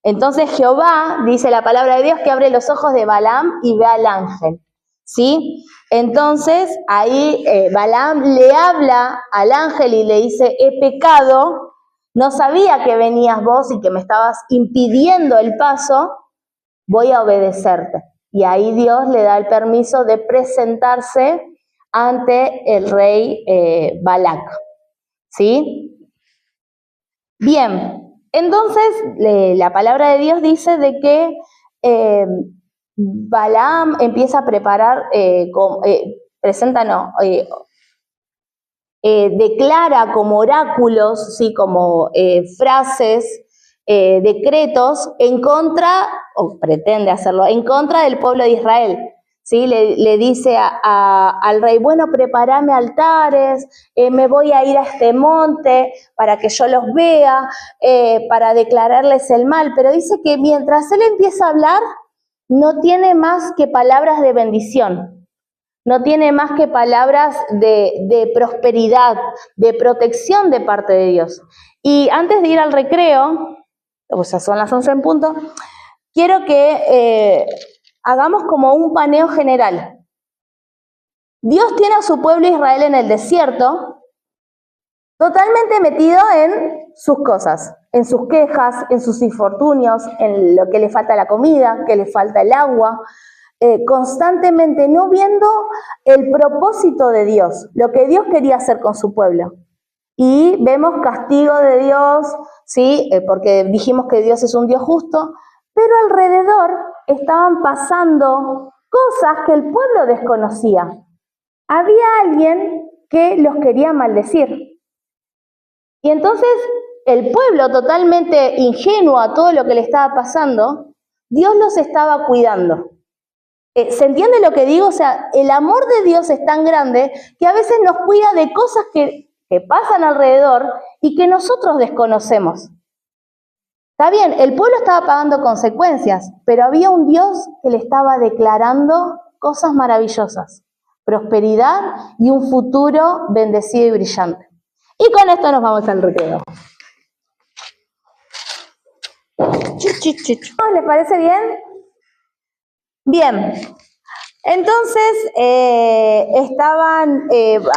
Entonces Jehová, dice la palabra de Dios, que abre los ojos de Balaam y ve al ángel, ¿sí? Entonces ahí Balaam le habla al ángel y le dice, he pecado, no sabía que venías vos y que me estabas impidiendo el paso, voy a obedecerte. Y ahí Dios le da el permiso de presentarse ante el rey Balac, ¿sí? Bien, entonces la palabra de Dios dice de que Balaam empieza a preparar, declara como oráculos, ¿sí?, como frases, decretos en contra, o pretende hacerlo, en contra del pueblo de Israel, ¿sí? Le dice al rey, bueno, prepárame altares, me voy a ir a este monte para que yo los vea, para declararles el mal, pero dice que mientras él empieza a hablar, no tiene más que palabras de bendición, no tiene más que palabras de prosperidad, de protección de parte de Dios. Y antes de ir al recreo, o sea, son las 11 en punto, quiero que hagamos como un paneo general. Dios tiene a su pueblo Israel en el desierto, totalmente metido en sus cosas, en sus quejas, en sus infortunios, en lo que le falta la comida, que le falta el agua, constantemente no viendo el propósito de Dios, lo que Dios quería hacer con su pueblo. Y vemos castigo de Dios, ¿sí? Porque dijimos que Dios es un Dios justo, pero alrededor estaban pasando cosas que el pueblo desconocía. Había alguien que los quería maldecir. Y entonces el pueblo, totalmente ingenuo a todo lo que le estaba pasando, Dios los estaba cuidando. ¿Se entiende lo que digo? O sea, el amor de Dios es tan grande que a veces nos cuida de cosas que pasan alrededor y que nosotros desconocemos. Está bien, el pueblo estaba pagando consecuencias, pero había un Dios que le estaba declarando cosas maravillosas, prosperidad y un futuro bendecido y brillante. Y con esto nos vamos al recreo. ¿Les parece bien? Bien. Entonces,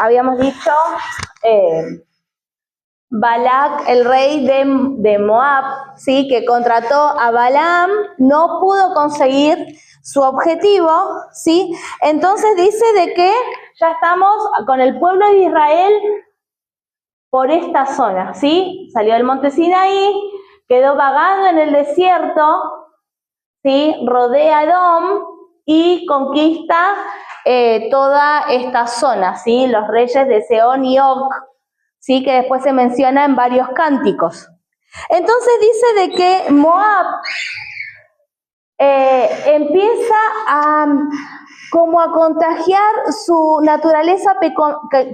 habíamos dicho, Balac, el rey de Moab, ¿sí?, que contrató a Balaam, no pudo conseguir su objetivo, ¿sí? Entonces dice de que ya estamos con el pueblo de Israel por esta zona, ¿sí? Salió del monte Sinaí, quedó vagando en el desierto, ¿sí? Rodea Edom, y conquista toda esta zona, ¿sí? Los reyes de Sehón y Og, ¿sí? Que después se menciona en varios cánticos. Entonces dice de que Moab empieza como a contagiar su naturaleza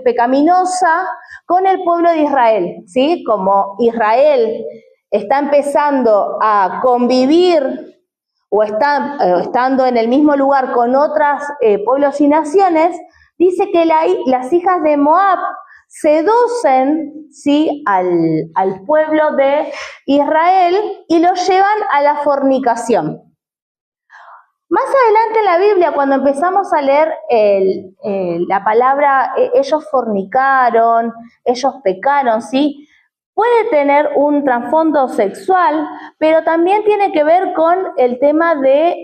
pecaminosa con el pueblo de Israel, ¿sí? Como Israel está empezando a convivir o estando en el mismo lugar con otros pueblos y naciones, dice que las hijas de Moab seducen, ¿sí? al pueblo de Israel y lo llevan a la fornicación. Más adelante en la Biblia, cuando empezamos a leer la palabra ellos fornicaron, ellos pecaron, ¿sí? Puede tener un trasfondo sexual, pero también tiene que ver con el tema de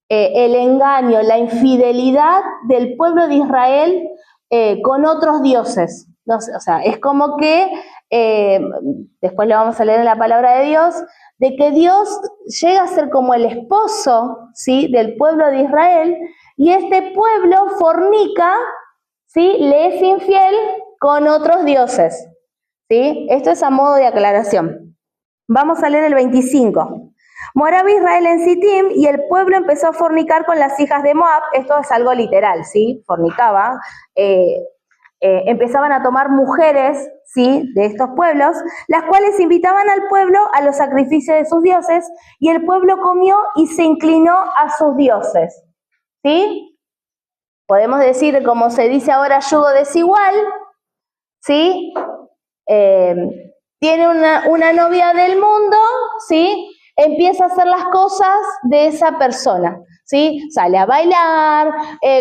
el engaño, la infidelidad del pueblo de Israel con otros dioses. No sé, o sea, es como que, después lo vamos a leer en la palabra de Dios, de que Dios llega a ser como el esposo, ¿sí? del pueblo de Israel, y este pueblo fornica, ¿sí? le es infiel con otros dioses. ¿Sí? Esto es a modo de aclaración. Vamos a leer el 25. Moraba Israel en Sittim y el pueblo empezó a fornicar con las hijas de Moab. Esto es algo literal, ¿sí? Fornicaba. Empezaban a tomar mujeres, ¿sí? de estos pueblos, las cuales invitaban al pueblo a los sacrificios de sus dioses, y el pueblo comió y se inclinó a sus dioses. ¿Sí? Podemos decir, como se dice ahora, yugo desigual, ¿sí? Tiene una novia del mundo, ¿sí? Empieza a hacer las cosas de esa persona, ¿sí? Sale a bailar,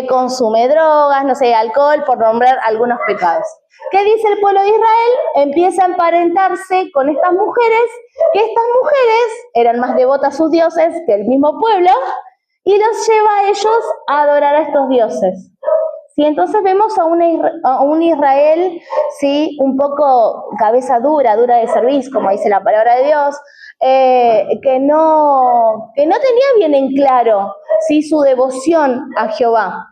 consume drogas, no sé, alcohol, por nombrar algunos pecados. ¿Qué dice el pueblo de Israel? Empieza a emparentarse con estas mujeres, que estas mujeres eran más devotas a sus dioses que el mismo pueblo, y los lleva a ellos a adorar a estos dioses. Sí, entonces vemos a un Israel, ¿sí? un poco cabeza dura de cerviz, como dice la palabra de Dios, que no tenía bien en claro, ¿sí? su devoción a Jehová.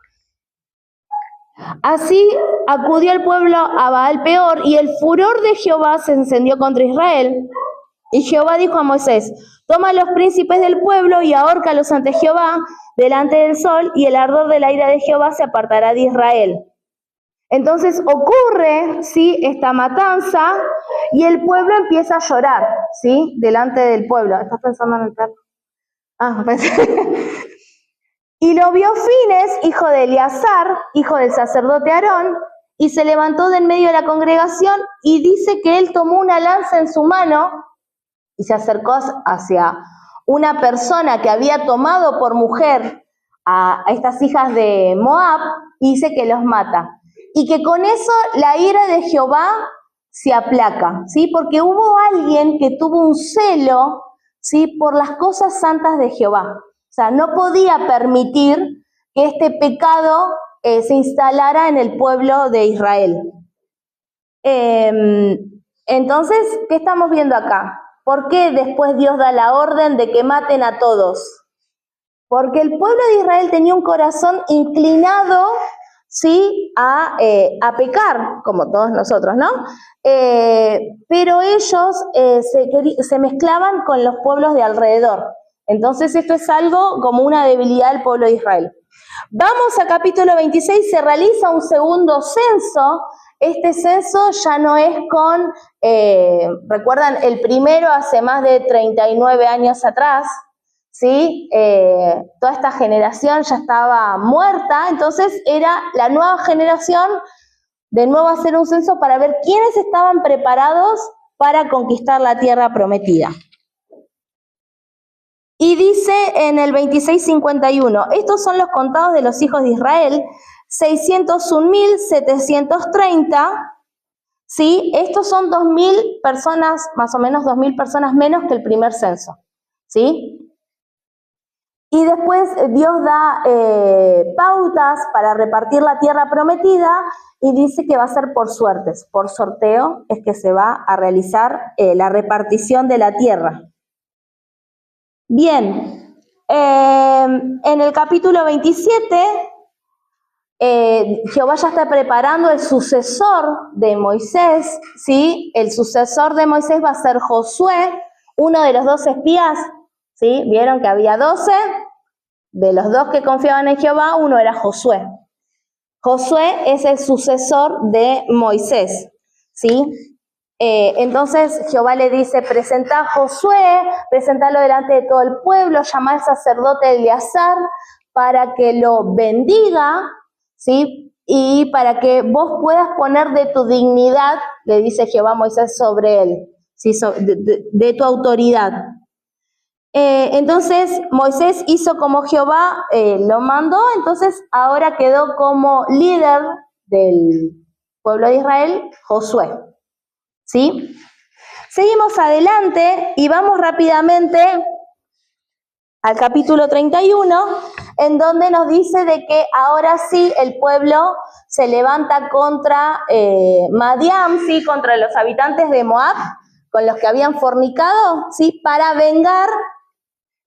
Así acudió el pueblo a Baal Peor y el furor de Jehová se encendió contra Israel. Y Jehová dijo a Moisés: toma a los príncipes del pueblo y ahórcalos ante Jehová delante del sol, y el ardor de la ira de Jehová se apartará de Israel. Entonces ocurre, ¿sí? esta matanza, y el pueblo empieza a llorar, ¿sí? delante del pueblo. ¿Estás pensando en el perro? Pensé. Y lo vio Fines, hijo de Eleazar, hijo del sacerdote Aarón, y se levantó de en medio de la congregación, y dice que él tomó una lanza en su mano y se acercó hacia una persona que había tomado por mujer a estas hijas de Moab, y dice que los mata. Y que con eso la ira de Jehová se aplaca, ¿sí? Porque hubo alguien que tuvo un celo, ¿sí? por las cosas santas de Jehová. O sea, no podía permitir que este pecado se instalara en el pueblo de Israel. Entonces, ¿qué estamos viendo acá? ¿Por qué después Dios da la orden de que maten a todos? Porque el pueblo de Israel tenía un corazón inclinado, ¿sí? a pecar, como todos nosotros, ¿no? Pero ellos se mezclaban con los pueblos de alrededor. Entonces esto es algo como una debilidad del pueblo de Israel. Vamos a capítulo 26, se realiza un segundo censo. Este censo ya no es con, recuerdan, el primero hace más de 39 años atrás, ¿sí? Toda esta generación ya estaba muerta, entonces era la nueva generación de nuevo hacer un censo para ver quiénes estaban preparados para conquistar la tierra prometida. Y dice en el 26:51, estos son los contados de los hijos de Israel, 601.730, ¿sí? Estos son 2.000 personas, más o menos 2.000 personas menos que el primer censo, ¿sí? Y después Dios da pautas para repartir la tierra prometida, y dice que va a ser por suertes, por sorteo es que se va a realizar la repartición de la tierra. Bien, En el capítulo 27, Jehová ya está preparando el sucesor de Moisés, ¿sí? El sucesor de Moisés va a ser Josué, uno de los 12 espías, ¿sí? Vieron que había 12, de los 2 que confiaban en Jehová, uno era Josué. Josué es el sucesor de Moisés, ¿sí? Entonces Jehová le dice, presenta a Josué, presentalo delante de todo el pueblo, llama al sacerdote Eleazar para que lo bendiga, ¿sí? Y para que vos puedas poner de tu dignidad, le dice Jehová a Moisés, sobre él, ¿sí? De tu autoridad. Entonces Moisés hizo como Jehová lo mandó, entonces ahora quedó como líder del pueblo de Israel Josué, ¿sí? Seguimos adelante y vamos rápidamente al capítulo 31, en donde nos dice de que ahora sí el pueblo se levanta contra Madián, ¿sí? Contra los habitantes de Moab, con los que habían fornicado, ¿sí? Para vengar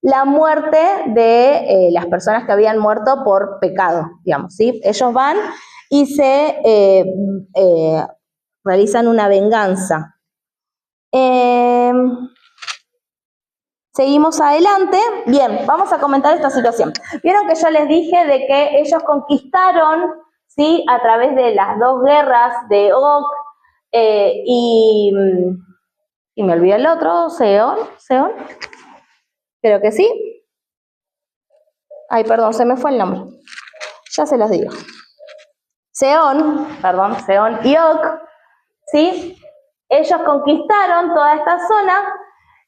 la muerte de las personas que habían muerto por pecado, digamos, ¿sí? Ellos van y se realizan una venganza. Seguimos adelante. Bien, vamos a comentar esta situación. Vieron que yo les dije de que ellos conquistaron, ¿sí? A través de las 2 guerras de Og y me olvidé el otro, Seón. Creo que sí. Ay, perdón, se me fue el nombre. Ya se los digo. Seón y Og, ¿sí? Ellos conquistaron toda esta zona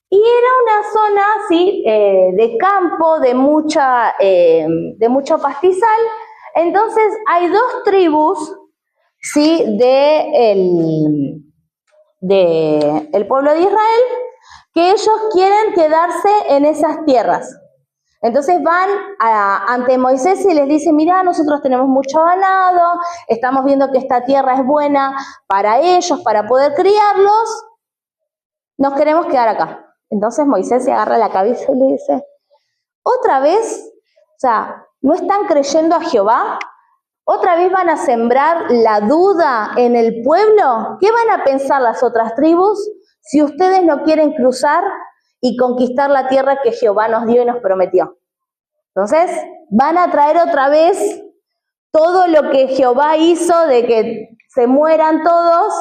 y era una zona, ¿sí? De campo, de mucho pastizal. Entonces hay 2 tribus, ¿sí? del pueblo de Israel, que ellos quieren quedarse en esas tierras. Entonces van ante Moisés y les dicen, mirá, nosotros tenemos mucho ganado, estamos viendo que esta tierra es buena para ellos, para poder criarlos, nos queremos quedar acá. Entonces Moisés se agarra la cabeza y le dice, ¿otra vez? O sea, ¿no están creyendo a Jehová? ¿Otra vez van a sembrar la duda en el pueblo? ¿Qué van a pensar las otras tribus si ustedes no quieren cruzar y conquistar la tierra que Jehová nos dio y nos prometió? Entonces, van a traer otra vez todo lo que Jehová hizo de que se mueran todos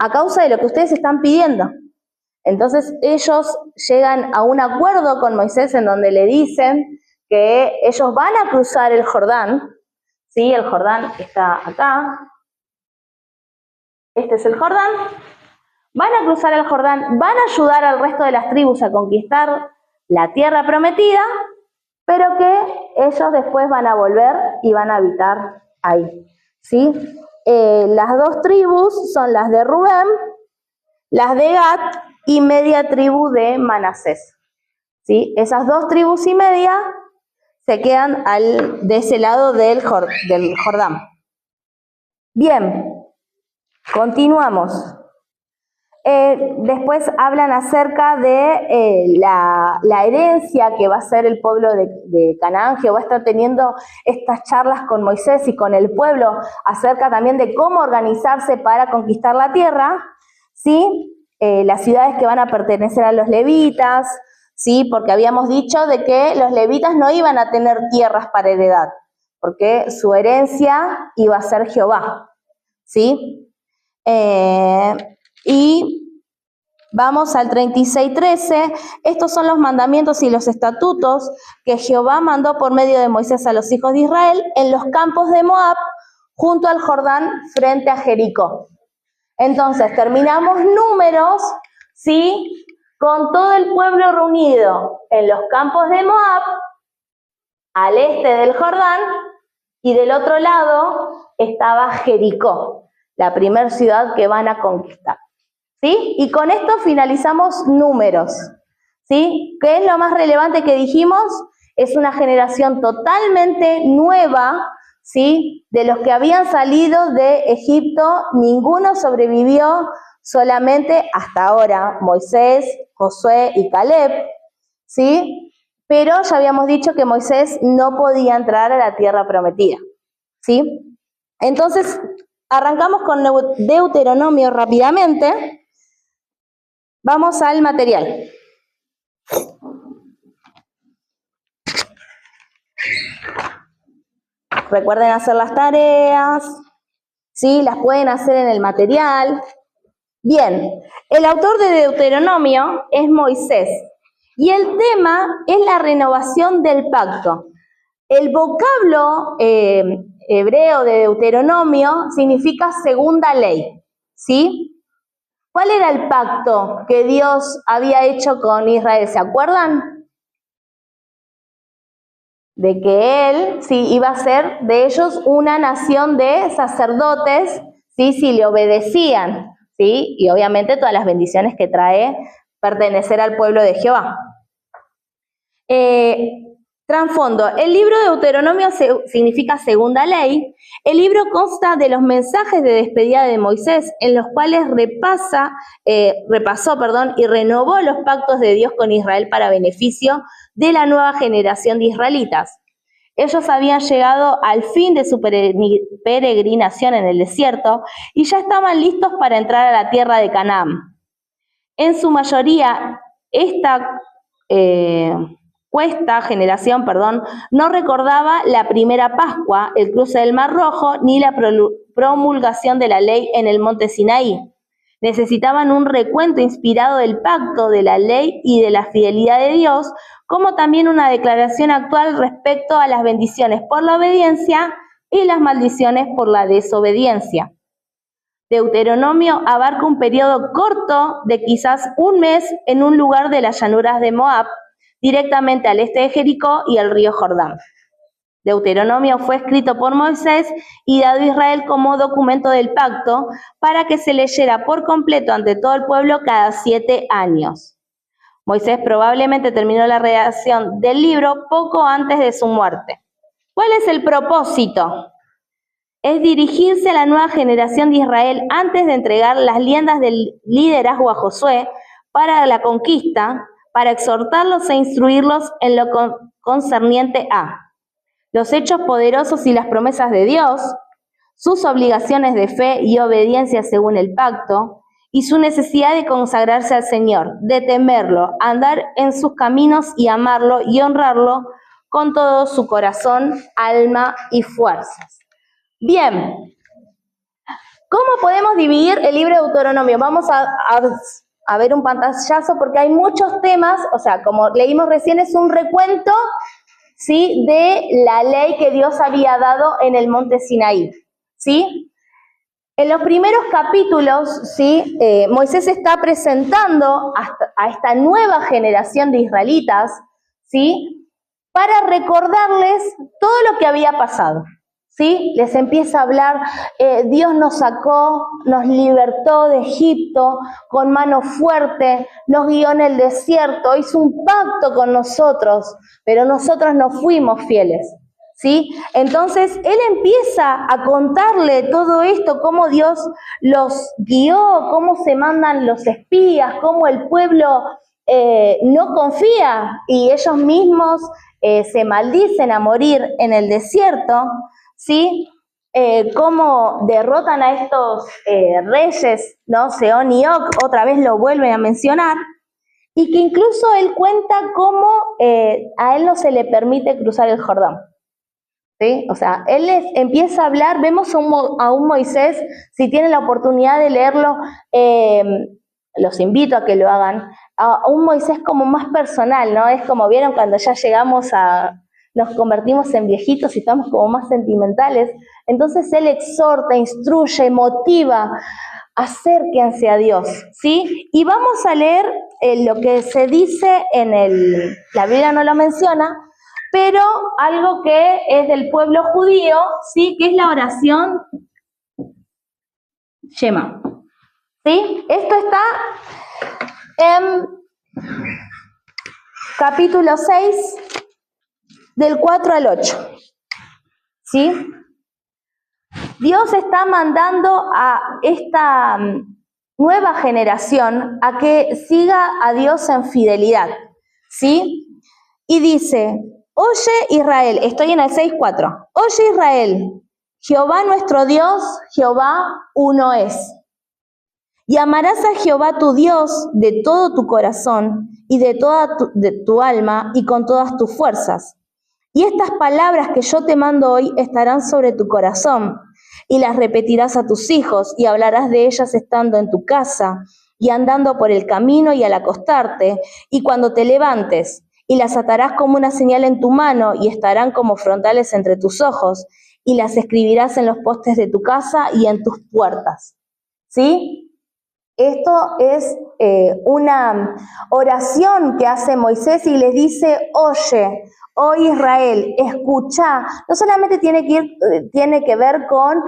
a causa de lo que ustedes están pidiendo. Entonces, ellos llegan a un acuerdo con Moisés en donde le dicen que ellos van a cruzar el Jordán, ¿sí? El Jordán está acá. Este es el Jordán. Van a cruzar el Jordán, van a ayudar al resto de las tribus a conquistar la tierra prometida, pero que ellos después van a volver y van a habitar ahí, ¿sí? Las 2 tribus son las de Rubén, las de Gad y media tribu de Manasés, ¿sí? Esas 2 tribus y media se quedan de ese lado del Jordán. Bien, continuamos. Después hablan acerca de la herencia que va a ser el pueblo de Canaán. Jehová está teniendo estas charlas con Moisés y con el pueblo acerca también de cómo organizarse para conquistar la tierra, ¿sí? Las ciudades que van a pertenecer a los levitas, ¿sí? Porque habíamos dicho de que los levitas no iban a tener tierras para heredar, porque su herencia iba a ser Jehová, ¿sí? Y vamos al 36:13. Estos son los mandamientos y los estatutos que Jehová mandó por medio de Moisés a los hijos de Israel en los campos de Moab, junto al Jordán, frente a Jericó. Entonces, terminamos Números, ¿sí? Con todo el pueblo reunido en los campos de Moab, al este del Jordán, y del otro lado estaba Jericó, la primera ciudad que van a conquistar, ¿sí? Y con esto finalizamos Números, ¿sí? ¿Qué es lo más relevante que dijimos? Es una generación totalmente nueva, ¿sí? De los que habían salido de Egipto, ninguno sobrevivió, solamente hasta ahora Moisés, Josué y Caleb, ¿sí? pero ya habíamos dicho que Moisés no podía entrar a la tierra prometida, ¿sí? Entonces, arrancamos con Deuteronomio rápidamente. Vamos al material. Recuerden hacer las tareas, ¿sí? Las pueden hacer en el material. Bien, el autor de Deuteronomio es Moisés y el tema es la renovación del pacto. El vocablo hebreo de Deuteronomio significa segunda ley, ¿sí? ¿Cuál era el pacto que Dios había hecho con Israel? ¿Se acuerdan? De que Él, sí, iba a ser de ellos una nación de sacerdotes, ¿sí? Si le obedecían, ¿sí? Y obviamente todas las bendiciones que trae pertenecer al pueblo de Jehová. Trasfondo, el libro de Deuteronomio significa segunda ley. El libro consta de los mensajes de despedida de Moisés, en los cuales repasó y renovó los pactos de Dios con Israel para beneficio de la nueva generación de israelitas. Ellos habían llegado al fin de su peregrinación en el desierto y ya estaban listos para entrar a la tierra de Canaán. En su mayoría, esta generación no recordaba la primera Pascua, el cruce del Mar Rojo, ni la promulgación de la ley en el monte Sinaí. Necesitaban un recuento inspirado del pacto, de la ley y de la fidelidad de Dios, como también una declaración actual respecto a las bendiciones por la obediencia y las maldiciones por la desobediencia. Deuteronomio abarca un periodo corto de quizás un mes en un lugar de las llanuras de Moab, directamente al este de Jericó y el río Jordán. Deuteronomio fue escrito por Moisés y dado a Israel como documento del pacto para que se leyera por completo ante todo el pueblo cada 7 años. Moisés probablemente terminó la redacción del libro poco antes de su muerte. ¿Cuál es el propósito? Es dirigirse a la nueva generación de Israel antes de entregar las riendas del liderazgo a Josué para la conquista, para exhortarlos e instruirlos en lo concerniente a los hechos poderosos y las promesas de Dios, sus obligaciones de fe y obediencia según el pacto, y su necesidad de consagrarse al Señor, de temerlo, andar en sus caminos y amarlo y honrarlo con todo su corazón, alma y fuerzas. Bien, ¿cómo podemos dividir el libro de Deuteronomio? Vamos a ver un pantallazo porque hay muchos temas, o sea, como leímos recién, es un recuento, ¿sí?, de la ley que Dios había dado en el monte Sinaí, ¿sí? En los primeros capítulos, ¿sí?, Moisés está presentando a esta nueva generación de israelitas, ¿sí?, para recordarles todo lo que había pasado. ¿Sí? Les empieza a hablar, Dios nos sacó, nos libertó de Egipto con mano fuerte, nos guió en el desierto, hizo un pacto con nosotros, pero nosotros no fuimos fieles, ¿sí? Entonces, él empieza a contarle todo esto, cómo Dios los guió, cómo se mandan los espías, cómo el pueblo no confía y ellos mismos se maldicen a morir en el desierto, ¿sí? Cómo derrotan a estos reyes, ¿no? Sehón y Og, otra vez lo vuelven a mencionar, y que incluso él cuenta cómo a él no se le permite cruzar el Jordán, ¿sí? O sea, él les empieza a hablar, vemos a un Moisés, si tienen la oportunidad de leerlo, los invito a que lo hagan, a un Moisés como más personal, ¿no? Es como vieron cuando ya nos convertimos en viejitos y estamos como más sentimentales. Entonces él exhorta, instruye, motiva, acérquense a Dios, ¿sí? Y vamos a leer lo que se dice la Biblia no lo menciona, pero algo que es del pueblo judío, ¿sí?, que es la oración Shema, ¿sí? Esto está en capítulo 6, del 4 al 8, ¿sí? Dios está mandando a esta nueva generación a que siga a Dios en fidelidad, ¿sí? y dice, oye Israel, estoy en el 6:4, oye Israel, Jehová nuestro Dios, Jehová uno es. Y amarás a Jehová tu Dios de todo tu corazón y de tu alma y con todas tus fuerzas. Y estas palabras que yo te mando hoy estarán sobre tu corazón, y las repetirás a tus hijos, y hablarás de ellas estando en tu casa, y andando por el camino y al acostarte, y cuando te levantes, y las atarás como una señal en tu mano, y estarán como frontales entre tus ojos, y las escribirás en los postes de tu casa y en tus puertas. ¿Sí? Esto es una oración que hace Moisés y les dice, oye, oh Israel, escucha. No solamente tiene que ver con,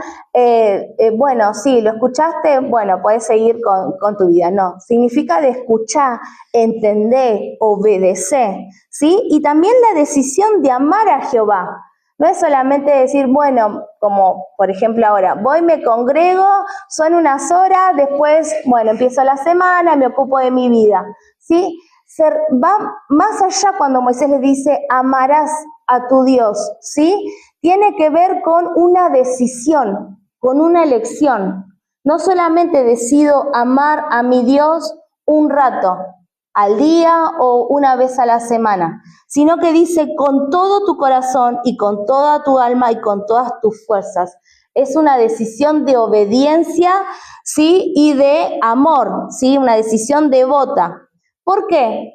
bueno, sí, lo escuchaste, bueno, puedes seguir con tu vida. No, significa de escuchar, entender, obedecer, ¿sí? Y también la decisión de amar a Jehová. No es solamente decir, bueno, como por ejemplo ahora, voy, me congrego, son unas horas, después, bueno, empiezo la semana, me ocupo de mi vida, ¿sí? Va más allá cuando Moisés le dice, amarás a tu Dios, ¿sí? Tiene que ver con una decisión, con una elección. No solamente decido amar a mi Dios un rato, al día o una vez a la semana, sino que dice con todo tu corazón y con toda tu alma y con todas tus fuerzas. Es una decisión de obediencia, ¿sí? Y de amor, ¿sí? Una decisión devota. ¿Por qué?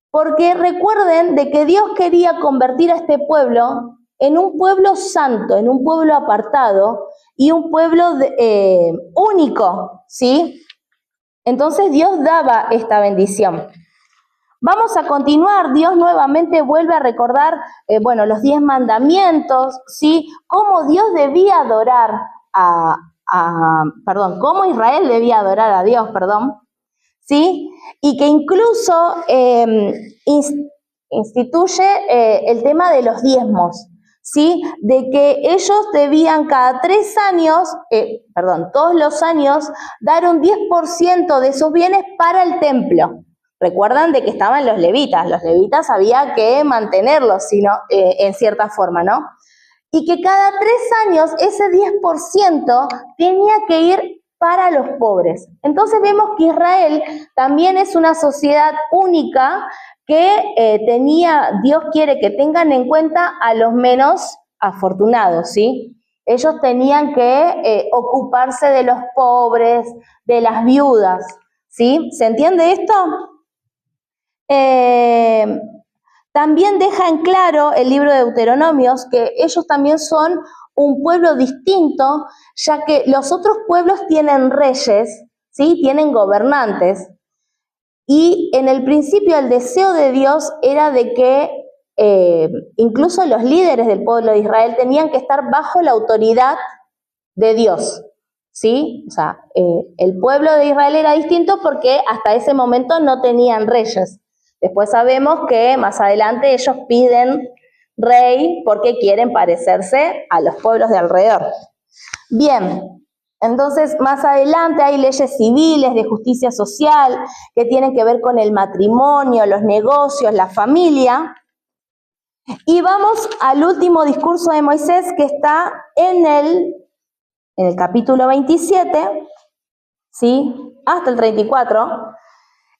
Porque recuerden de que Dios quería convertir a este pueblo en un pueblo santo, en un pueblo apartado y un pueblo único, ¿sí? Entonces Dios daba esta bendición. Vamos a continuar, Dios nuevamente vuelve a recordar, los 10 mandamientos, ¿sí? Cómo Dios debía adorar cómo Israel debía adorar a Dios, ¿sí? Y que incluso instituye el tema de los diezmos, ¿sí? De que ellos debían cada 3 años, todos los años, dar un 10% de sus bienes para el templo. Recuerdan de que estaban los levitas había que mantenerlos, en cierta forma, ¿no? Y que cada 3 años ese 10% tenía que ir para los pobres. Entonces vemos que Israel también es una sociedad única que Dios quiere que tengan en cuenta a los menos afortunados, ¿sí? Ellos tenían que ocuparse de los pobres, de las viudas, ¿sí? ¿Se entiende esto? También deja en claro el libro de Deuteronomios que ellos también son un pueblo distinto, ya que los otros pueblos tienen reyes, ¿sí? Tienen gobernantes, y en el principio el deseo de Dios era de que incluso los líderes del pueblo de Israel tenían que estar bajo la autoridad de Dios, ¿sí? O sea, el pueblo de Israel era distinto porque hasta ese momento no tenían reyes. Después sabemos que más adelante ellos piden rey porque quieren parecerse a los pueblos de alrededor. Bien, entonces más adelante hay leyes civiles de justicia social que tienen que ver con el matrimonio, los negocios, la familia. Y vamos al último discurso de Moisés que está en el capítulo 27, ¿sí? Hasta el 34,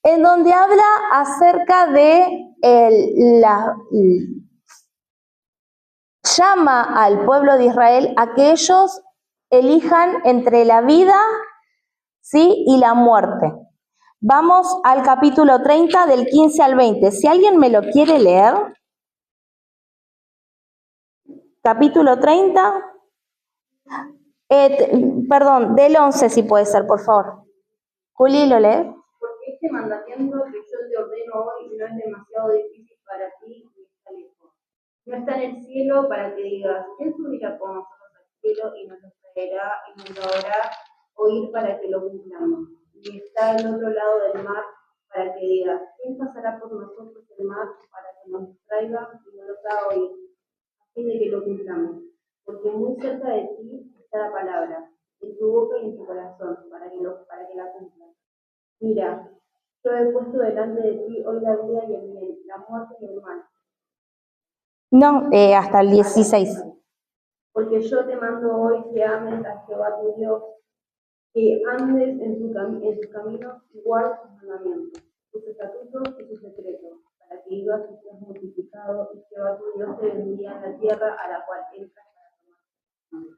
en donde habla acerca de llama al pueblo de Israel a que ellos elijan entre la vida, ¿sí? Y la muerte. Vamos al capítulo 30 del 15 al 20. Si alguien me lo quiere leer. Capítulo 30. Del 11 si puede ser, por favor. Juli, ¿lo lee? Porque este mandamiento que yo te ordeno hoy no es demasiado difícil para ti ni está lejos. No está en el cielo para que digas, ¿quién subirá con nosotros al cielo y nos lo traerá y nos lo hará oír para que lo cumplamos? Ni está al otro lado del mar para que digas, ¿quién pasará por nosotros el mar para que nos traiga y nos lo haga oír? A fin de que lo cumplamos. Porque muy cerca de ti está la palabra, en tu boca y en tu corazón, para que la cumplas. Mira, yo he puesto delante de ti hoy la vida y el bien, la muerte y el mal. No, hasta el 16. Porque yo te mando hoy que ames a Jehová tu Dios, que andes en sus caminos y guardes sus mandamientos, sus estatutos y sus decretos, para que vivas y seas multiplicado, y Jehová tu Dios te bendiga en la tierra a la cual entras para tomar.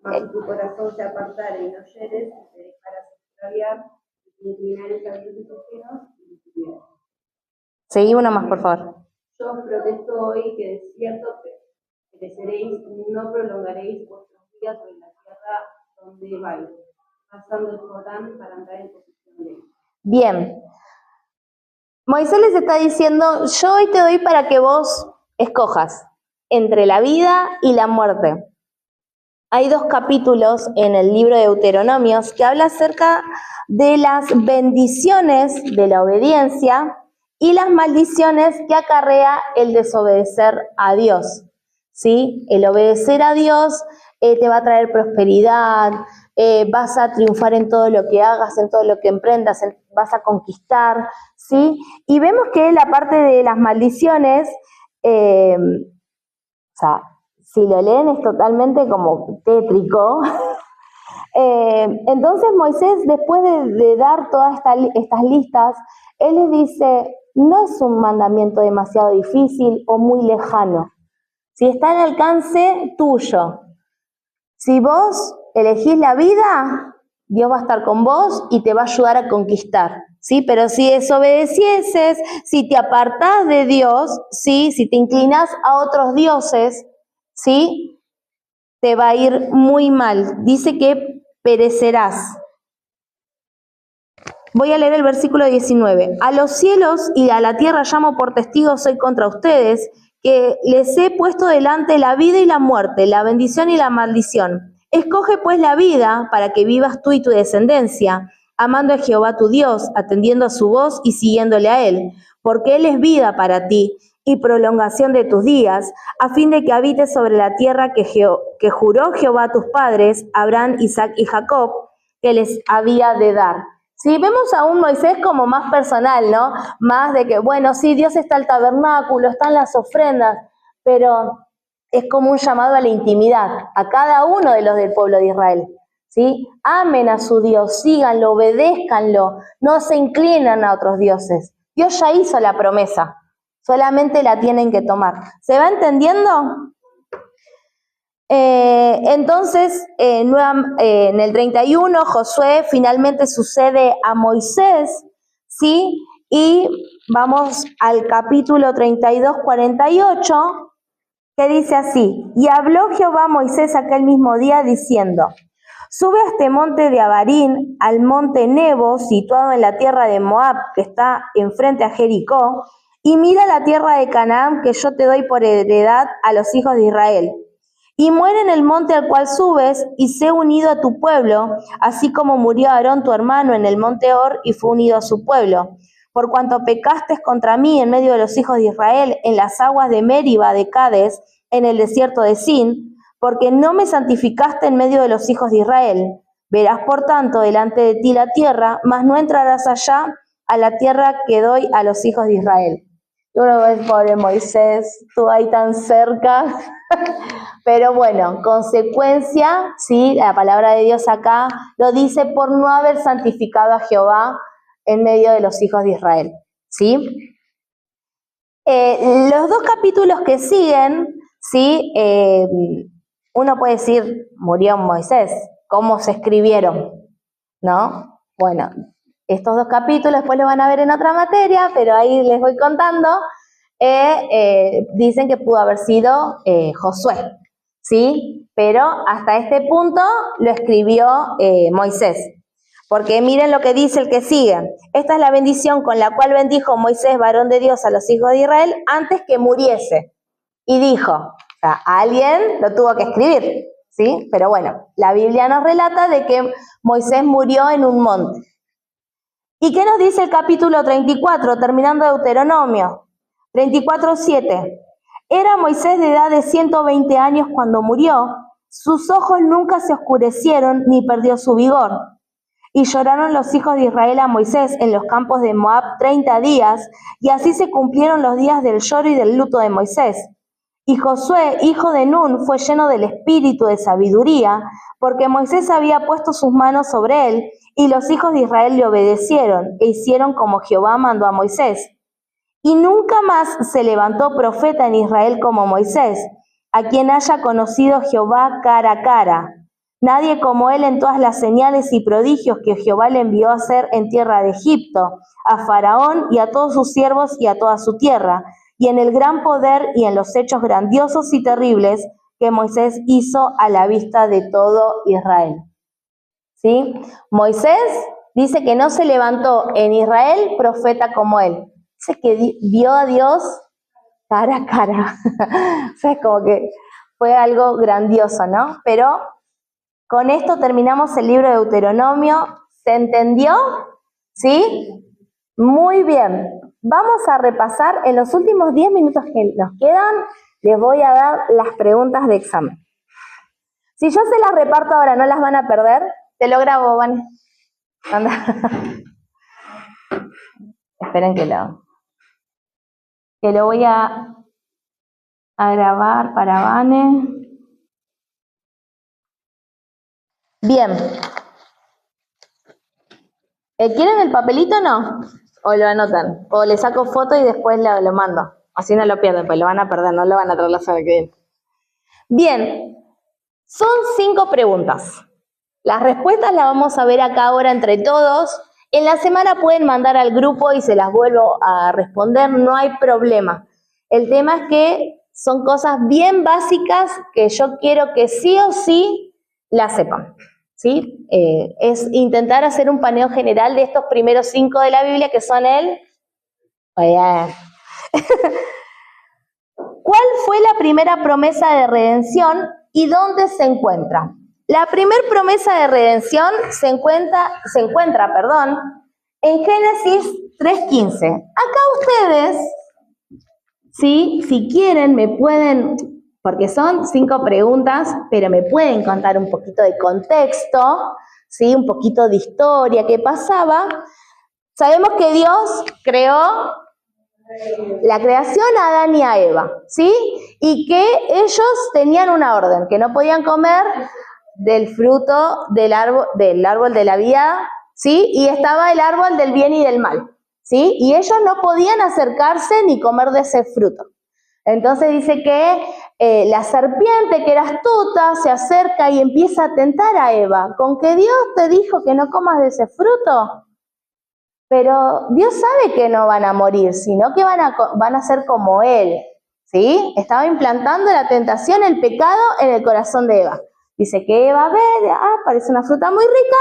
Mas si tu corazón se apartare y no oyeres, te dejarás extraviar, y te inclinares a dioses ajenos y te sirvieras. Seguí uno más, por favor. Yo os protesto hoy que de cierto pereceréis, no prolongaréis vuestros días sobre la tierra donde vais, pasando el Jordán para entrar en posesión de él. Bien. Moisés les está diciendo, yo hoy te doy para que vos escojas entre la vida y la muerte. Hay 2 capítulos en el libro de Deuteronomios que habla acerca de las bendiciones de la obediencia y las maldiciones que acarrea el desobedecer a Dios. ¿Sí? El obedecer a Dios te va a traer prosperidad, vas a triunfar en todo lo que hagas, en todo lo que emprendas, vas a conquistar, ¿sí? Y vemos que la parte de las maldiciones, si lo leen es totalmente como tétrico. Entonces Moisés, después de dar todas estas listas, él les dice, no es un mandamiento demasiado difícil o muy lejano. Si está al alcance tuyo, si vos elegís la vida, Dios va a estar con vos y te va a ayudar a conquistar, ¿sí? Pero si desobedecieses, si te apartás de Dios, ¿sí? Si te inclinás a otros dioses, ¿sí? Te va a ir muy mal. Dice que perecerás. Voy a leer el versículo 19. A los cielos y a la tierra llamo por testigos hoy contra ustedes, que les he puesto delante la vida y la muerte, la bendición y la maldición. Escoge pues la vida para que vivas tú y tu descendencia, amando a Jehová tu Dios, atendiendo a su voz y siguiéndole a él, porque él es vida para ti y prolongación de tus días, a fin de que habites sobre la tierra que juró Jehová a tus padres, Abraham, Isaac y Jacob, que les había de dar. Sí, vemos a un Moisés como más personal, ¿no? Más de que, bueno, sí, Dios está el tabernáculo, están las ofrendas, pero es como un llamado a la intimidad, a cada uno de los del pueblo de Israel, ¿sí? Amen a su Dios, síganlo, obedézcanlo, no se inclinan a otros dioses. Dios ya hizo la promesa, solamente la tienen que tomar. ¿Se va entendiendo? Entonces, en el 31, Josué finalmente sucede a Moisés, ¿sí? Y vamos al capítulo 32, 48, que dice así: y habló Jehová a Moisés aquel mismo día diciendo, sube a este monte de Abarín, al monte Nebo, situado en la tierra de Moab, que está enfrente a Jericó, y mira la tierra de Canaán que yo te doy por heredad a los hijos de Israel. Y muere en el monte al cual subes, y sé unido a tu pueblo, así como murió Aarón tu hermano en el monte Hor, y fue unido a su pueblo. Por cuanto pecaste contra mí en medio de los hijos de Israel, en las aguas de Meriba de Cades, en el desierto de Sin, porque no me santificaste en medio de los hijos de Israel. Verás por tanto delante de ti la tierra, mas no entrarás allá a la tierra que doy a los hijos de Israel. Tú lo ves, pobre Moisés, tú ahí tan cerca. Pero bueno, consecuencia, ¿sí? La palabra de Dios acá lo dice por no haber santificado a Jehová en medio de los hijos de Israel, ¿sí? Los 2 capítulos que siguen, ¿sí? Uno puede decir, murió Moisés, ¿cómo se escribieron? ¿No? Bueno, estos 2 capítulos después los van a ver en otra materia, pero ahí les voy contando. Dicen que pudo haber sido Josué, ¿sí? Pero hasta este punto lo escribió Moisés. Porque miren lo que dice el que sigue. Esta es la bendición con la cual bendijo Moisés, varón de Dios, a los hijos de Israel antes que muriese. Y dijo, o sea, alguien lo tuvo que escribir, ¿sí? Pero bueno, la Biblia nos relata de que Moisés murió en un monte. ¿Y qué nos dice el capítulo 34, terminando Deuteronomio? 34:7. Era Moisés de edad de 120 años cuando murió, sus ojos nunca se oscurecieron ni perdió su vigor. Y lloraron los hijos de Israel a Moisés en los campos de Moab 30 días, y así se cumplieron los días del lloro y del luto de Moisés. Y Josué, hijo de Nun, fue lleno del espíritu de sabiduría, porque Moisés había puesto sus manos sobre él, y los hijos de Israel le obedecieron, e hicieron como Jehová mandó a Moisés. Y nunca más se levantó profeta en Israel como Moisés, a quien haya conocido Jehová cara a cara. Nadie como él en todas las señales y prodigios que Jehová le envió a hacer en tierra de Egipto, a Faraón y a todos sus siervos y a toda su tierra, y en el gran poder y en los hechos grandiosos y terribles que Moisés hizo a la vista de todo Israel. ¿Sí? Moisés dice que no se levantó en Israel profeta como él. Dice que vio a Dios cara a cara. O sea, es como que fue algo grandioso, ¿no? Pero con esto terminamos el libro de Deuteronomio. ¿Se entendió? ¿Sí? Muy bien. Vamos a repasar en los últimos 10 minutos que nos quedan. Les voy a dar las preguntas de examen. Si yo se las reparto ahora, ¿no las van a perder? Te lo grabo, Vane. Anda. Esperen que lo voy a grabar para Vane. Bien. ¿Quieren el papelito o no? ¿O lo anotan? ¿O le saco foto y después lo mando? Así no lo pierden, pues lo van a perder, no lo van a traer la semana que viene. Bien. Son 5 preguntas. Las respuestas las vamos a ver acá ahora entre todos. En la semana pueden mandar al grupo y se las vuelvo a responder, no hay problema. El tema es que son cosas bien básicas que yo quiero que sí o sí las sepan. ¿Sí? Es intentar hacer un paneo general de estos primeros 5 de la Biblia que son ¿Cuál fue la primera promesa de redención y dónde se encuentra? La primera promesa de redención se encuentra, en Génesis 3:15. Acá ustedes, ¿sí? Si quieren, me pueden, porque son 5 preguntas, pero me pueden contar un poquito de contexto, ¿sí? Un poquito de historia, qué pasaba. Sabemos que Dios creó la creación a Adán y a Eva, ¿sí? Y que ellos tenían una orden, que no podían comer del fruto del árbol de la vida, ¿sí? Y estaba el árbol del bien y del mal, ¿sí? Y ellos no podían acercarse ni comer de ese fruto. Entonces dice que la serpiente, que era astuta, se acerca y empieza a tentar a Eva. ¿Con que Dios te dijo que no comas de ese fruto? Pero Dios sabe que no van a morir, sino que van a ser como Él, ¿sí? Estaba implantando la tentación, el pecado en el corazón de Eva. Dice que Eva ve, parece una fruta muy rica,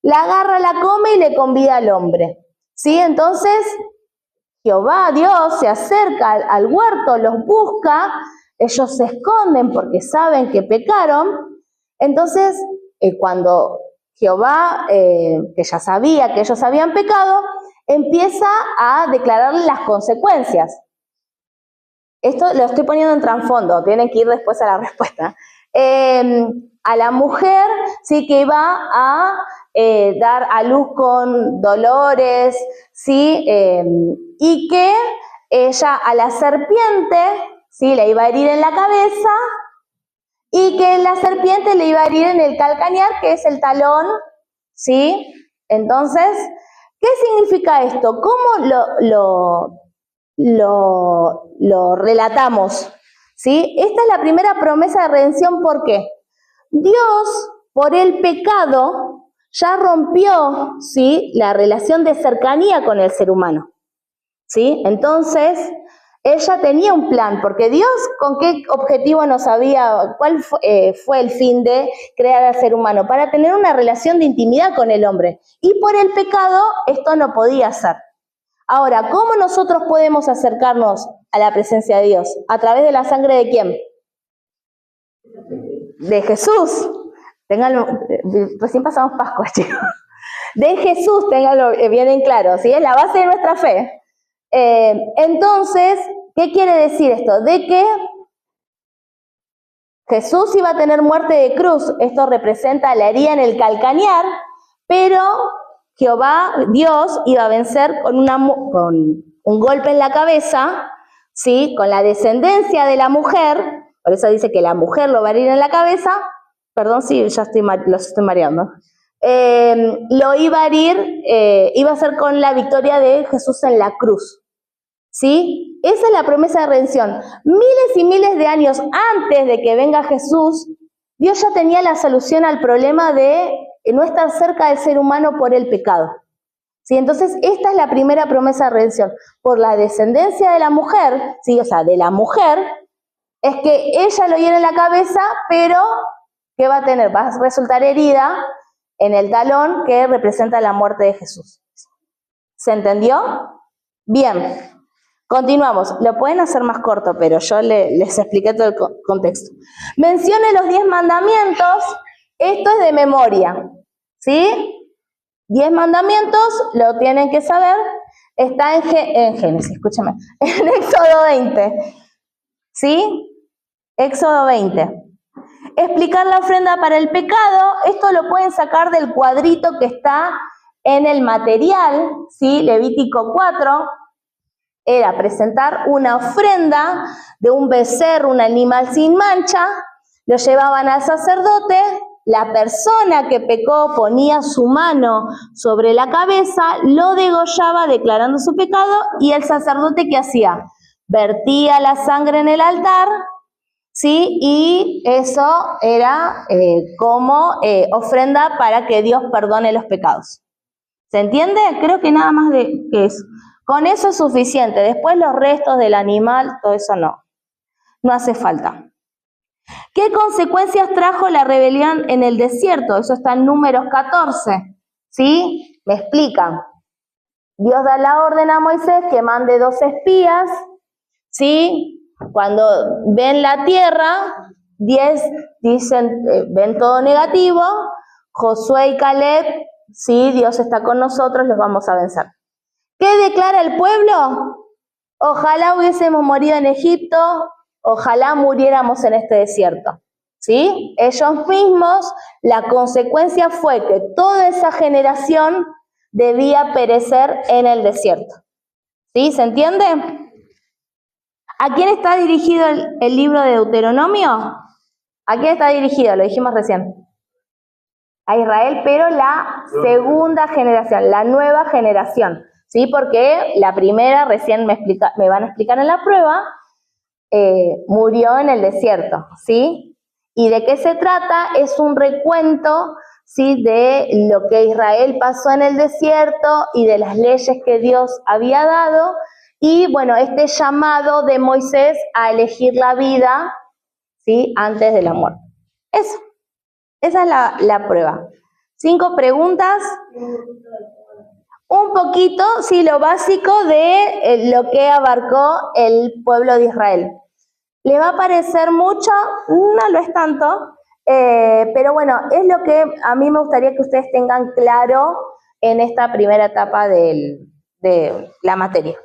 la agarra, la come y le convida al hombre, ¿sí? Entonces, Jehová, Dios, se acerca al huerto, los busca, ellos se esconden porque saben que pecaron. Entonces, cuando Jehová, que ya sabía que ellos habían pecado, empieza a declararle las consecuencias. Esto lo estoy poniendo en trasfondo, tienen que ir después a la respuesta. A la mujer, sí, que iba a dar a luz con dolores, ¿sí? Y que ella a la serpiente, ¿sí? Le iba a herir en la cabeza, y que la serpiente le iba a herir en el calcañar, que es el talón, ¿sí? Entonces, ¿qué significa esto? ¿Cómo lo relatamos? ¿Sí? Esta es la primera promesa de redención, ¿por qué? Dios, por el pecado, ya rompió, ¿sí?, la relación de cercanía con el ser humano, ¿sí? Entonces, ella tenía un plan, porque Dios, ¿con qué objetivo nos había, cuál fue el fin de crear al ser humano? Para tener una relación de intimidad con el hombre. Y por el pecado, esto no podía ser. Ahora, ¿cómo nosotros podemos acercarnos a la presencia de Dios? ¿A través de la sangre de quién? De Jesús. Ténganlo, recién pasamos Pascua, chicos. De Jesús, ténganlo bien en claro, ¿sí? Es la base de nuestra fe. Entonces, ¿qué quiere decir esto? De que Jesús iba a tener muerte de cruz. Esto representa la herida en el calcañar pero Jehová, Dios, iba a vencer con un golpe en la cabeza, ¿sí? Con la descendencia de la mujer, por eso dice que la mujer lo va a herir en la cabeza, perdón si los estoy mareando, lo iba a herir, iba a ser con la victoria de Jesús en la cruz, ¿sí? Esa es la promesa de redención. Miles y miles de años antes de que venga Jesús, Dios ya tenía la solución al problema de no estar cerca del ser humano por el pecado, ¿sí? Entonces, esta es la primera promesa de redención. Por la descendencia de la mujer, ¿sí? O sea, de la mujer, es que ella lo hiere en la cabeza, pero ¿qué va a tener? Va a resultar herida en el talón que representa la muerte de Jesús. ¿Se entendió? Bien. Continuamos. Lo pueden hacer más corto, pero yo les expliqué todo el contexto. Mencione los 10 mandamientos. Esto es de memoria, ¿sí? 10 mandamientos, lo tienen que saber. Está en Génesis, escúchame. En Éxodo 20, ¿sí? Éxodo 20. Explicar la ofrenda para el pecado. Esto lo pueden sacar del cuadrito que está en el material, ¿sí? Levítico 4. Era presentar una ofrenda de un becerro, un animal sin mancha, lo llevaban al sacerdote, la persona que pecó ponía su mano sobre la cabeza, lo degollaba declarando su pecado, y el sacerdote ¿qué hacía? Vertía la sangre en el altar, ¿sí? Y eso era como ofrenda para que Dios perdone los pecados. ¿Se entiende? Creo que nada más de que eso. Con eso es suficiente. Después los restos del animal, todo eso no hace falta. ¿Qué consecuencias trajo la rebelión en el desierto? Eso está en Números 14, ¿sí? Me explican. Dios da la orden a Moisés que mande 2 espías, ¿sí? Cuando ven la tierra, 10 dicen, ven todo negativo. Josué y Caleb, sí, Dios está con nosotros, los vamos a vencer. ¿Qué declara el pueblo? Ojalá hubiésemos morido en Egipto, ojalá muriéramos en este desierto, ¿sí? Ellos mismos, la consecuencia fue que toda esa generación debía perecer en el desierto, ¿sí? ¿Se entiende? ¿A quién está dirigido el libro de Deuteronomio? ¿A quién está dirigido? Lo dijimos recién. A Israel, pero la segunda generación, la nueva generación, ¿sí? Porque la primera, recién me van a explicar en la prueba, murió en el desierto, ¿sí? ¿Y de qué se trata? Es un recuento, ¿sí? De lo que Israel pasó en el desierto y de las leyes que Dios había dado, y bueno, este llamado de Moisés a elegir la vida, ¿sí? Antes de la muerte. Eso. Esa es la prueba. 5 preguntas. Un poquito, sí, lo básico de lo que abarcó el pueblo de Israel. ¿Le va a parecer mucho? No lo es tanto, pero bueno, es lo que a mí me gustaría que ustedes tengan claro en esta primera etapa de la materia.